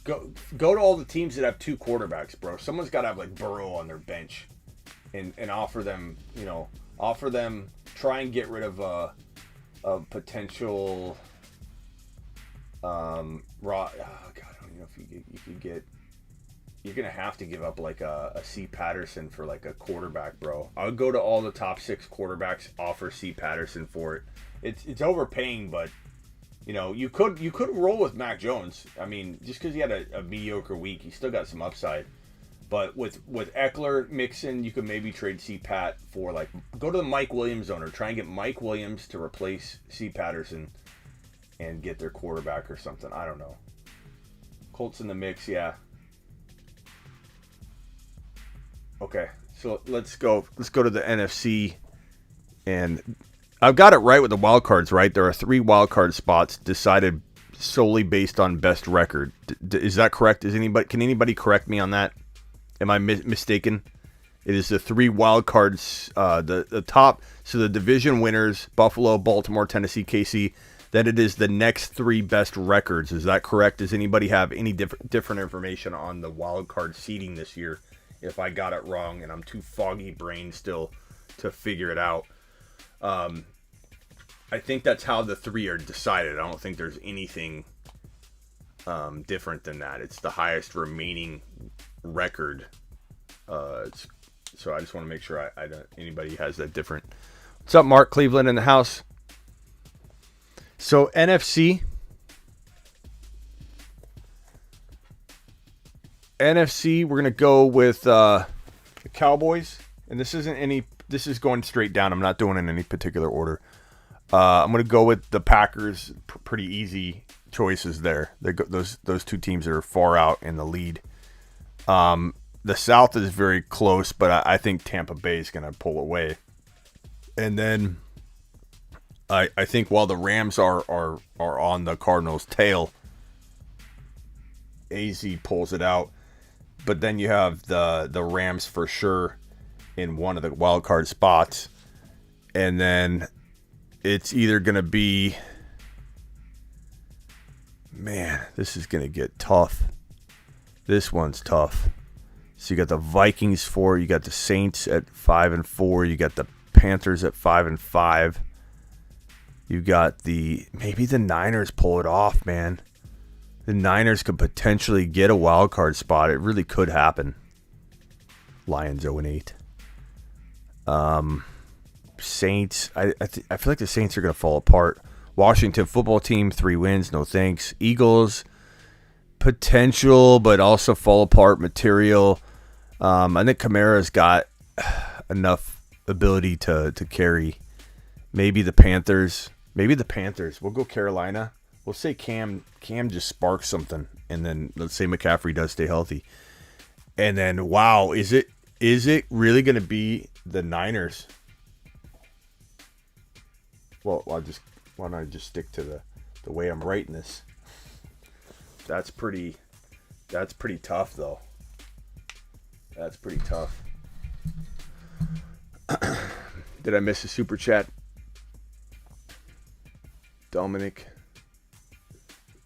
Go to all the teams that have two quarterbacks, bro. Someone's got to have like Burrow on their bench, and offer them, try and get rid of a potential raw. Oh God, I don't know if you could get. You're gonna have to give up like a C Patterson for like a quarterback, bro. I would go to all the top 6 quarterbacks, offer C Patterson for it. It's overpaying, but you could roll with Mac Jones. I mean, just because he had a mediocre week, he still got some upside. But with Eckler, Mixon, you could maybe trade C Pat for like go to the Mike Williams owner, try and get Mike Williams to replace C Patterson, and get their quarterback or something. I don't know. Colts in the mix, yeah. Okay, so let's go to the NFC, and I've got it right with the wild cards, right? There are 3 wild card spots decided solely based on best record. Is that correct? Can anybody correct me on that? Am I mistaken? It is the 3 wild cards, the top. So the division winners: Buffalo, Baltimore, Tennessee, KC. Then it is the next 3 best records. Is that correct? Does anybody have any different information on the wild card seeding this year? If I got it wrong and I'm too foggy brain still to figure it out. I think that's how the 3 are decided. I don't think there's anything different than that. It's the highest remaining record. So I just want to make sure I don't, anybody has that different. What's up, Mark Cleveland in the house? So NFC, we're going to go with the Cowboys. And this is going straight down. I'm not doing it in any particular order. I'm going to go with the Packers. Pretty easy choices there. Those 2 teams are far out in the lead. The South is very close, but I think Tampa Bay is going to pull away. And then I think while the Rams are on the Cardinals' tail, AZ pulls it out. But then you have the Rams for sure in one of the wild card spots. And then it's either going to be... Man, this is going to get tough. This one's tough. So you got the Vikings 4, you got the Saints at 5-4, you got the Panthers at 5-5. You got maybe the Niners pull it off, man. The Niners could potentially get a wild card spot. It really could happen. Lions 0-8. Saints. I feel like the Saints are going to fall apart. Washington football team, 3 wins. No thanks. Eagles, potential, but also fall apart material. I think Camara's got enough ability to carry. Maybe the Panthers. We'll go Carolina. We'll say Cam just sparks something, and then let's say McCaffrey does stay healthy. And then, wow, is it really going to be the Niners? Well, why don't I just stick to the way I'm writing this? That's pretty tough, though. That's pretty tough. Did I miss a super chat? Dominic.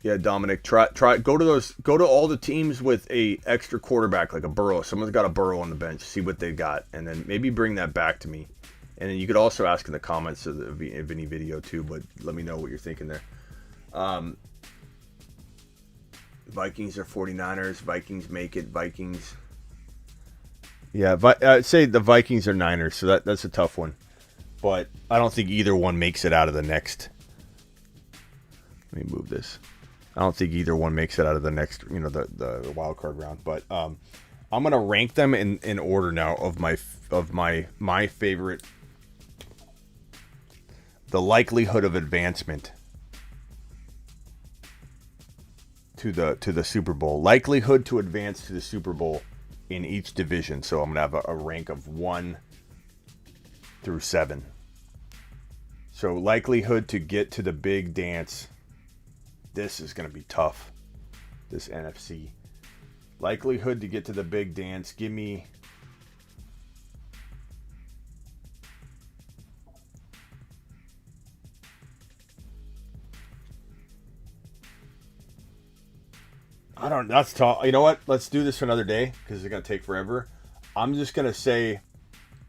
Yeah, Dominic. Try. Go to all the teams with a extra quarterback, like a Burrow. Someone's got a Burrow on the bench. See what they got, and then maybe bring that back to me. And then you could also ask in the comments of any video too. But let me know what you're thinking there. Vikings are 49ers. Vikings make it. Vikings. Yeah, I'd say the Vikings are Niners, so that's a tough one. But I don't think either one makes it out of the next. Let me move this. I don't think either one makes it out of the next, the wild card round. But I'm gonna rank them in order now of my favorite. The likelihood of advancement to the Super Bowl. Likelihood to advance to the Super Bowl in each division. So I'm going to have a rank of 1 through 7. So likelihood to get to the big dance. This is going to be tough. This NFC. Likelihood to get to the big dance. Give me... that's tough. You know what? Let's do this for another day because it's going to take forever. I'm just going to say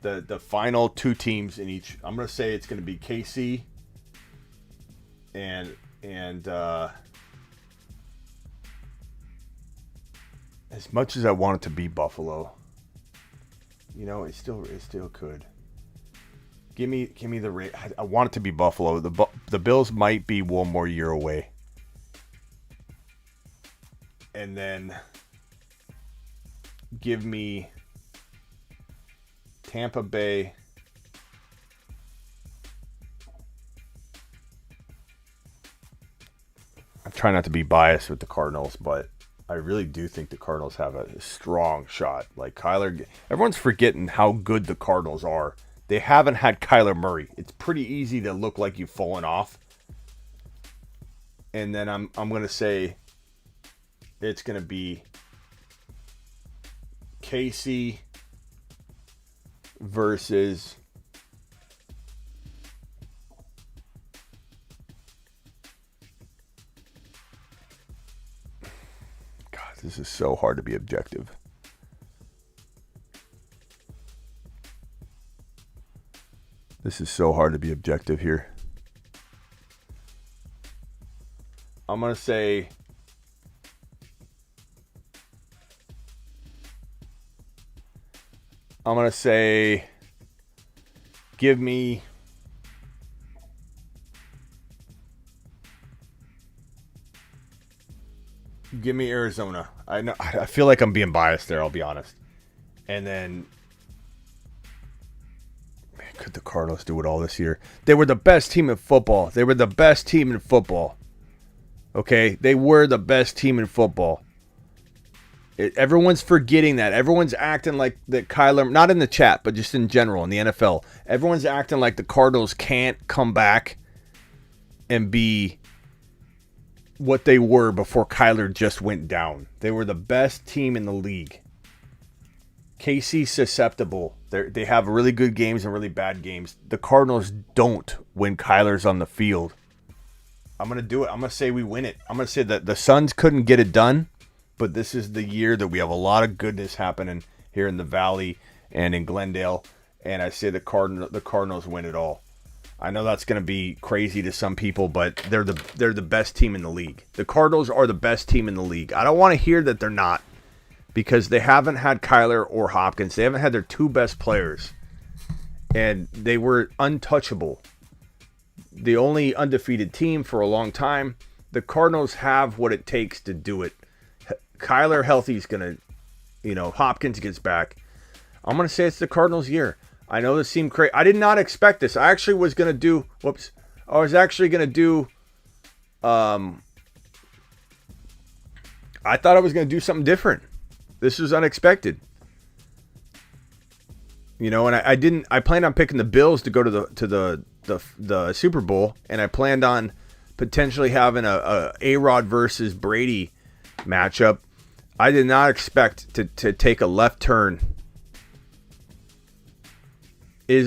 the final 2 teams in each. I'm going to say it's going to be KC and as much as I want it to be Buffalo, it still could. Give me the I want it to be Buffalo. The Bills might be one more year away. And then give me Tampa Bay. I'm trying not to be biased with the Cardinals, but I really do think the Cardinals have a strong shot. Like Kyler, everyone's forgetting how good the Cardinals are. They haven't had Kyler Murray. It's pretty easy to look like you've fallen off. And then I'm going to say it's going to be KC versus God, this is so hard to be objective. This is so hard to be objective here. I'm going to say give me Arizona. I feel like I'm being biased there, I'll be honest. And then could the Cardinals do it all this year? They were the best team in football. Okay? They were the best team in football. Everyone's forgetting that. Everyone's acting like that Kyler, not in the chat, but just in general in the NFL. Everyone's acting like the Cardinals can't come back and be what they were before Kyler just went down. They were the best team in the league. KC's susceptible. They have really good games and really bad games. The Cardinals don't when Kyler's on the field. I'm going to do it. I'm going to say we win it. I'm going to say that the Suns couldn't get it done. But this is the year that we have a lot of goodness happening here in the Valley and in Glendale. And I say the Cardinals win it all. I know that's going to be crazy to some people, but they're the best team in the league. The Cardinals are the best team in the league. I don't want to hear that they're not because they haven't had Kyler or Hopkins. They haven't had their 2 best players. And they were untouchable. The only undefeated team for a long time. The Cardinals have what it takes to do it. Kyler healthy is going to, Hopkins gets back. I'm going to say it's the Cardinals' year. I know this seemed crazy. I did not expect this. I actually was going to do, I thought I was going to do something different. This was unexpected. And I planned on picking the Bills to go to the Super Bowl, and I planned on potentially having a A-Rod versus Brady matchup. I did not expect to take a left turn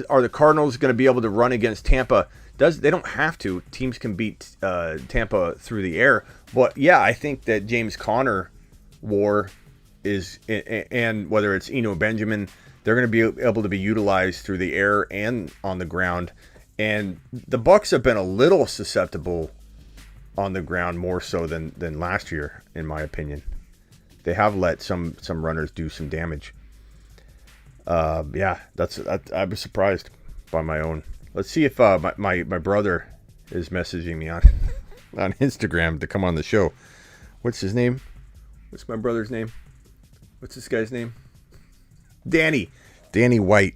Are the Cardinals going to be able to run against Tampa? They don't have to. Teams can beat Tampa through the air. But yeah, I think that James Conner war is, and whether it's Eno Benjamin, they're going to be able to be utilized through the air and on the ground. And the Bucs have been a little susceptible on the ground, more so than last year, in my opinion. They have let some runners do some damage. Yeah, I was surprised by my own. Let's see if my brother is messaging me on on Instagram to come on the show. What's his name? What's my brother's name? What's this guy's name? Danny White.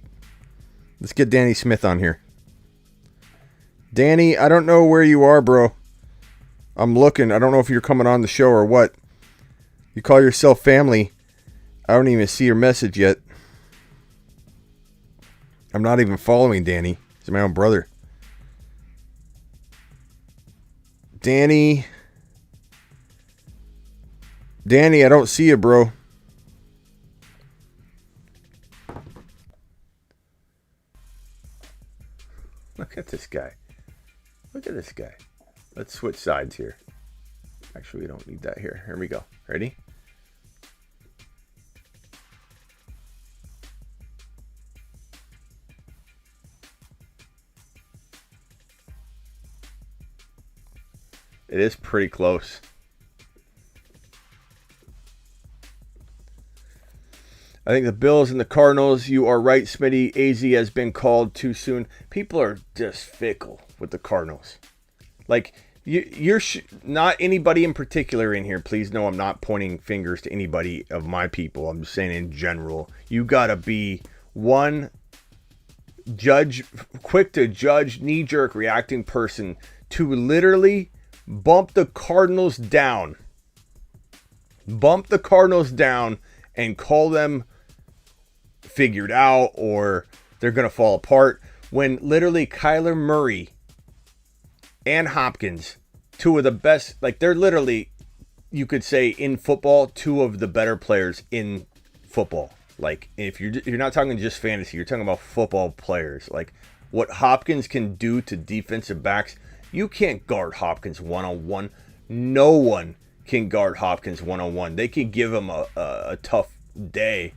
Let's get Danny Smith on here. Danny, I don't know where you are, bro. I'm looking. I don't know if you're coming on the show or what. You call yourself family. I don't even see your message yet. I'm not even following Danny. He's my own brother. Danny, I don't see you, bro. Look at this guy. Let's switch sides here. Actually, we don't need that here. Here we go. Ready? It is pretty close. I think the Bills and the Cardinals, you are right, Smitty. AZ has been called too soon. People are just fickle with the Cardinals. Like, you're not anybody in particular in here. Please know I'm not pointing fingers to anybody of my people. I'm just saying in general. You got to be quick to judge, knee-jerk reacting person to literally bump the Cardinals down. Bump the Cardinals down and call them figured out or they're going to fall apart when literally Kyler Murray and Hopkins, two of the best, like they're literally, you could say in football, two of the better players in football. Like if you're not talking just fantasy, you're talking about football players. Like what Hopkins can do to defensive backs, you can't guard Hopkins one-on-one. No one can guard Hopkins one-on-one. They can give him a tough day,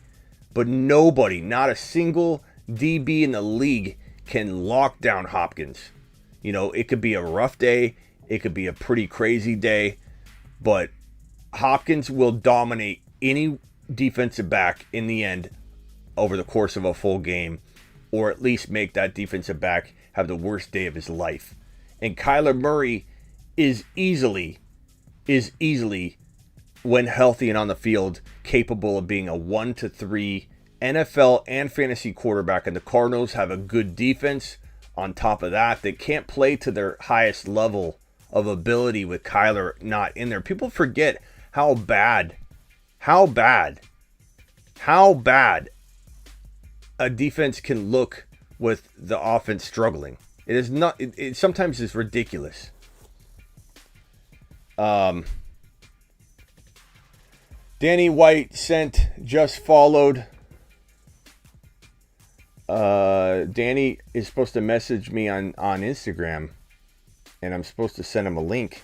but nobody, not a single DB in the league can lock down Hopkins. You know, it could be a rough day. It could be a pretty crazy day, but Hopkins will dominate any defensive back in the end over the course of a full game, or at least make that defensive back have the worst day of his life. And Kyler Murray is easily, when healthy and on the field, capable of being a 1-3 NFL and fantasy quarterback. And the Cardinals have a good defense. On top of that, they can't play to their highest level of ability with Kyler not in there. People forget how bad a defense can look with the offense struggling. It is not. It sometimes is ridiculous. Danny White sent, just followed. Danny is supposed to message me on Instagram, and I'm supposed to send him a link.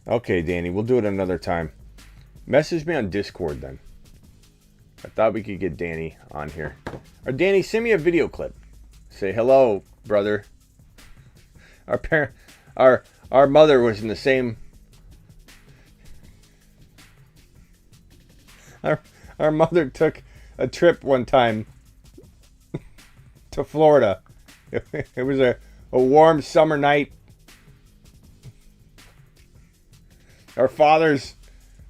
Okay, Danny, we'll do it another time. Message me on Discord then. I thought we could get Danny on here. Or Danny, send me a video clip. Say hello, brother. Our mother was in the same. Our mother took a trip one time to Florida. It was a warm summer night. Our fathers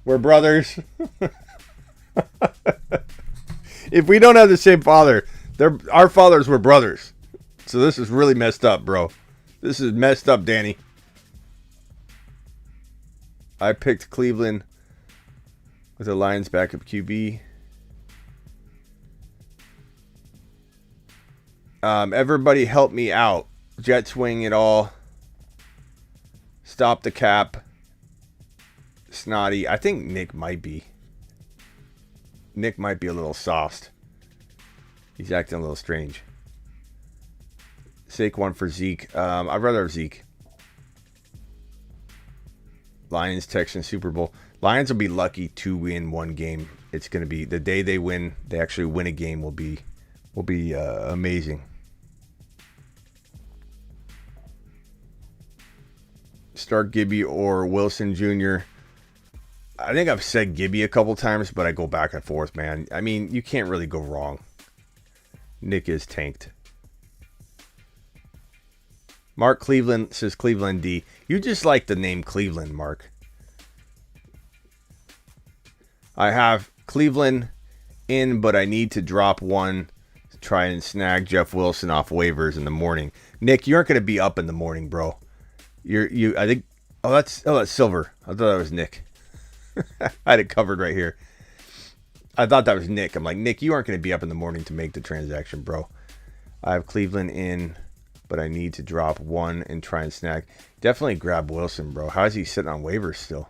were brothers. If we don't have the same father, our fathers were brothers. So this is really messed up, bro. This is messed up, Danny. I picked Cleveland with the Lions backup QB. Everybody help me out. Jets wing it all. Stop the cap. Snotty. I think Nick might be. Nick might be a little sauced. He's acting a little strange. Saquon for Zeke. I'd rather have Zeke. Lions, Texans, Super Bowl. Lions will be lucky to win one game. It's going to be the day they win. They actually win a game will be amazing. Start Gibby or Wilson Jr. I think I've said Gibby a couple times, but I go back and forth, man. I mean, you can't really go wrong. Nick is tanked. Mark Cleveland says Cleveland D. You just like the name Cleveland, Mark. I have Cleveland in, but I need to drop one to try and snag Jeff Wilson off waivers in the morning. Nick, you aren't going to be up in the morning, bro. I think. Oh, that's Silver. I thought that was Nick. I had it covered right here. I thought that was Nick. I'm like, Nick, you aren't going to be up in the morning to make the transaction, bro. I have Cleveland in, but I need to drop one and try and snag. Definitely grab Wilson, bro. How is he sitting on waivers still?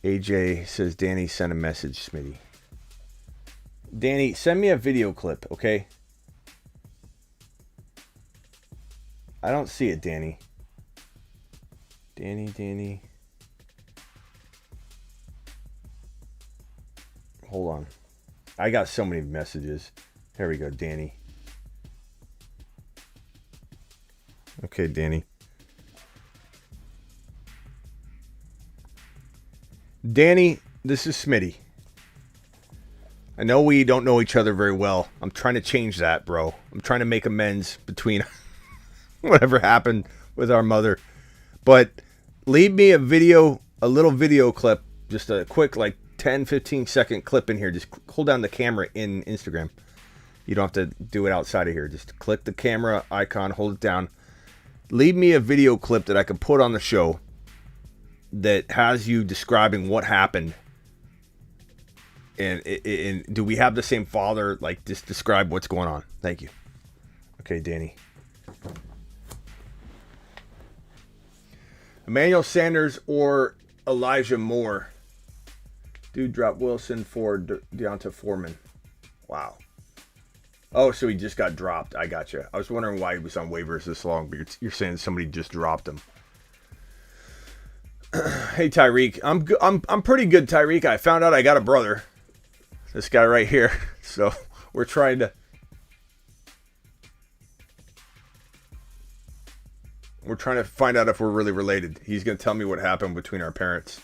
AJ says, Danny, send a message, Smitty. Danny, send me a video clip, okay? I don't see it, Danny. Danny. Hold on. I got so many messages. Here we go, Danny. Okay, Danny. Danny, this is Smitty. I know we don't know each other very well. I'm trying to change that, bro. I'm trying to make amends between whatever happened with our mother. But leave me a little video clip, just a quick, like 10, 15 second clip in here. Just hold down the camera in Instagram. You don't have to do it outside of here. Just click the camera icon, hold it down. Leave me a video clip that I can put on the show that has you describing what happened. And do we have the same father? Like, just describe what's going on. Thank you. Okay, Danny. Emmanuel Sanders or Elijah Moore. Dude, drop Wilson for Deonta Foreman. Wow. Oh, so he just got dropped. I gotcha. I was wondering why he was on waivers this long, but you're saying somebody just dropped him. Hey, Tyreek. I'm pretty good, Tyreek. I found out I got a brother. This guy right here. So we're trying to find out if we're really related. He's going to tell me what happened between our parents.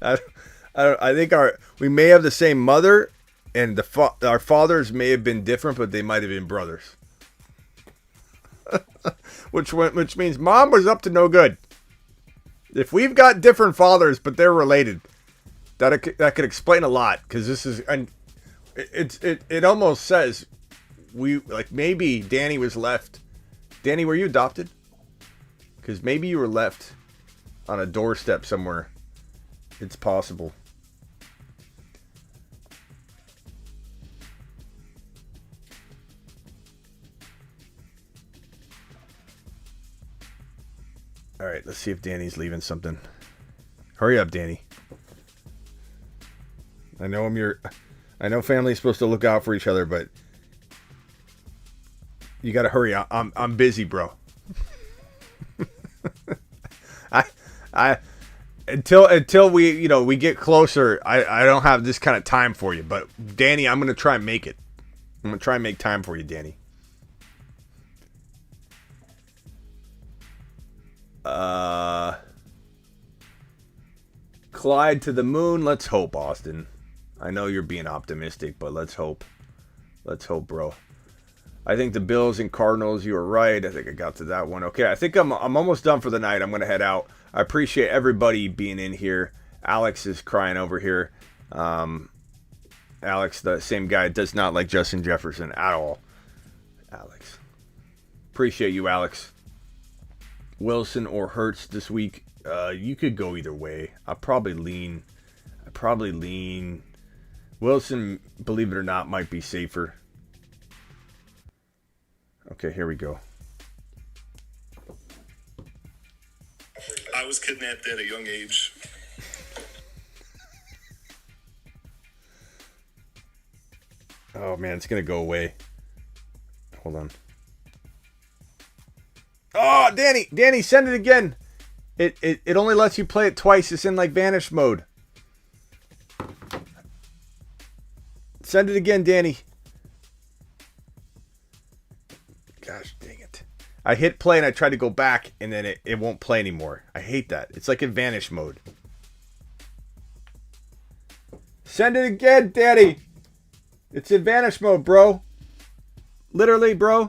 I think we may have the same mother, and our fathers may have been different, but they might have been brothers. which means mom was up to no good. If we've got different fathers, but they're related, that could explain a lot. Because this is, and it almost says maybe Danny was left. Danny, were you adopted? Because maybe you were left on a doorstep somewhere. It's possible. All right, let's see if Danny's leaving something. Hurry up, Danny. I know family's supposed to look out for each other, but you got to hurry. I'm busy, bro. Until we get closer, I don't have this kind of time for you. But Danny, I'm gonna try and make it. I'm gonna try and make time for you, Danny. Clyde to the moon. Let's hope, Austin. I know you're being optimistic, but let's hope. Let's hope, bro. I think the Bills and Cardinals, you were right. I think I got to that one. Okay, I think I'm almost done for the night. I'm going to head out. I appreciate everybody being in here. Alex is crying over here. Alex, the same guy, does not like Justin Jefferson at all. Alex. Appreciate you, Alex. Wilson or Hurts this week. You could go either way. I probably lean Wilson, believe it or not, might be safer. Okay, here we go. I was kidnapped at a young age. Oh, man, it's going to go away. Hold on. Oh, Danny, send it again. It only lets you play it twice. It's in, like, vanish mode. Send it again, Danny. Gosh, dang it. I hit play and I tried to go back, and then it won't play anymore. I hate that. It's like in vanish mode. Send it again, Daddy. It's in vanish mode, bro. Literally, bro.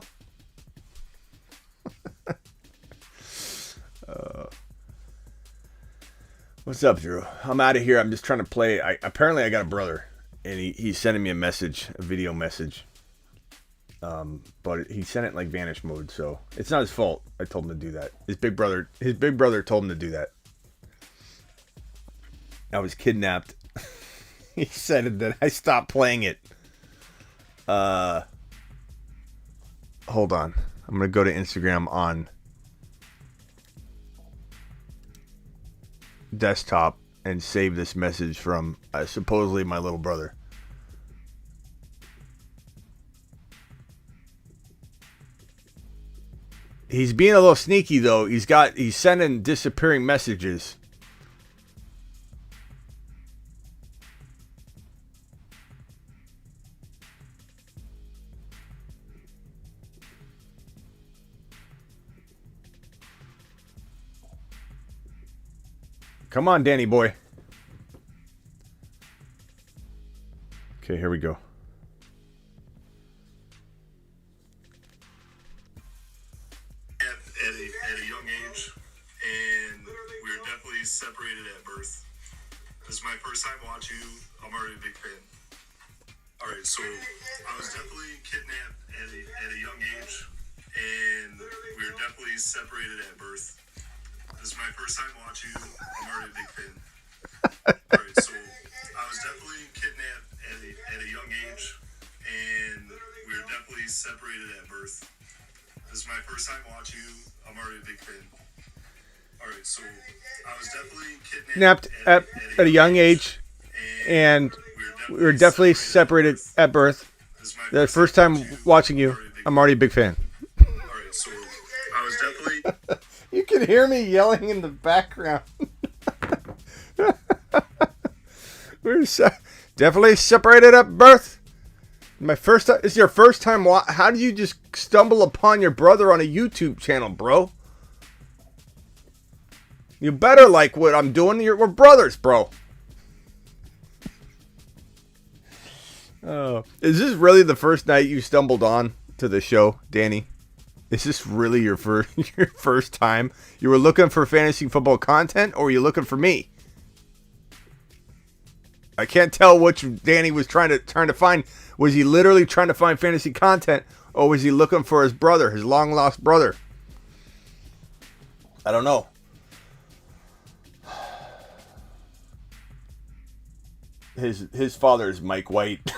What's up, Drew? I'm out of here. I'm just trying to play. Apparently I got a brother, and he's sending me a video message. But he sent it in like vanish mode, so it's not his fault. I told him to do that. His big brother told him to do that. I was kidnapped. He said that I stopped playing it. Hold on. I'm gonna go to Instagram on desktop and save this message from supposedly my little brother. He's being a little sneaky though. He's sending disappearing messages. Come on, Danny boy. Okay, here we go. At a young age, and we were definitely separated at birth. This is my first time watching you. I'm already a big fan. All right, so I was definitely kidnapped at a young age, and we were definitely separated at birth. This is my first time watching you. I'm already a big fan. All right, so I was definitely kidnapped at a young age, and we were definitely separated at birth. This is my first time watching you. I'm already a big fan. All right, so I was definitely kidnapped at a young age, and we were definitely separated at birth. The first time watching you, I'm already a big fan. All right, so I was definitely. You can hear me yelling in the background. We're definitely separated at birth. It's your first time. How did you just stumble upon your brother on a YouTube channel, bro? You better like what I'm doing. We're brothers, bro. Oh, is this really the first night you stumbled on to the show, Danny? Is this really your first time? You were looking for fantasy football content, or were you looking for me? I can't tell which Danny was trying to find. Was he literally trying to find fantasy content, or was he looking for his brother, his long lost brother? I don't know. His father is Mike White.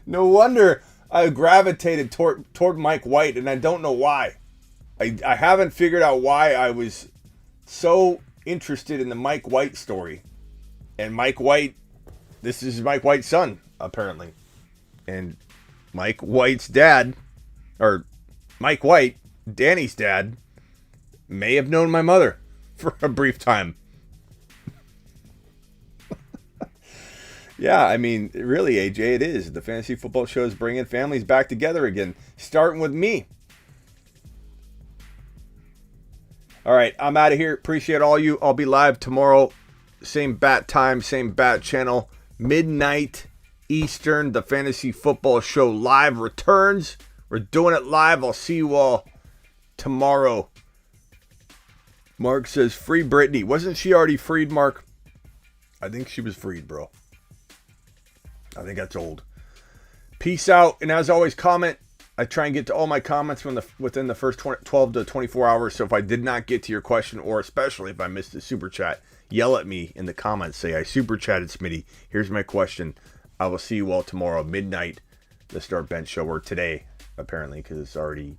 No wonder I gravitated toward Mike White, and I don't know why. I haven't figured out why I was so interested in the Mike White story. And Mike White, this is Mike White's son, apparently. And Mike White's dad, or Mike White, Danny's dad, may have known my mother for a brief time. Yeah, I mean, really, AJ, it is. The Fantasy Football Show is bringing families back together again, starting with me. All right, I'm out of here. Appreciate all you. I'll be live tomorrow. Same bat time, same bat channel. Midnight Eastern. The Fantasy Football Show live returns. We're doing it live. I'll see you all tomorrow. Mark says, free Britney. Wasn't she already freed, Mark? I think she was freed, bro. I think that's old. Peace out. And as always, comment. I try and get to all my comments within the first 12 to 24 hours. So if I did not get to your question, or especially if I missed a super chat, Yell at me in the comments. Say, I super chatted Smitty. Here's my question. I will see you all tomorrow, midnight, the Start Bench Show, or today, apparently, because it's already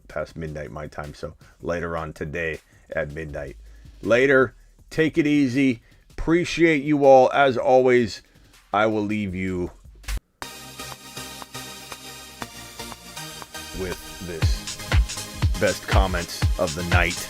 past midnight my time. So later on today at midnight. Later, take it easy. Appreciate you all. As always, I will leave you with this best comments of the night.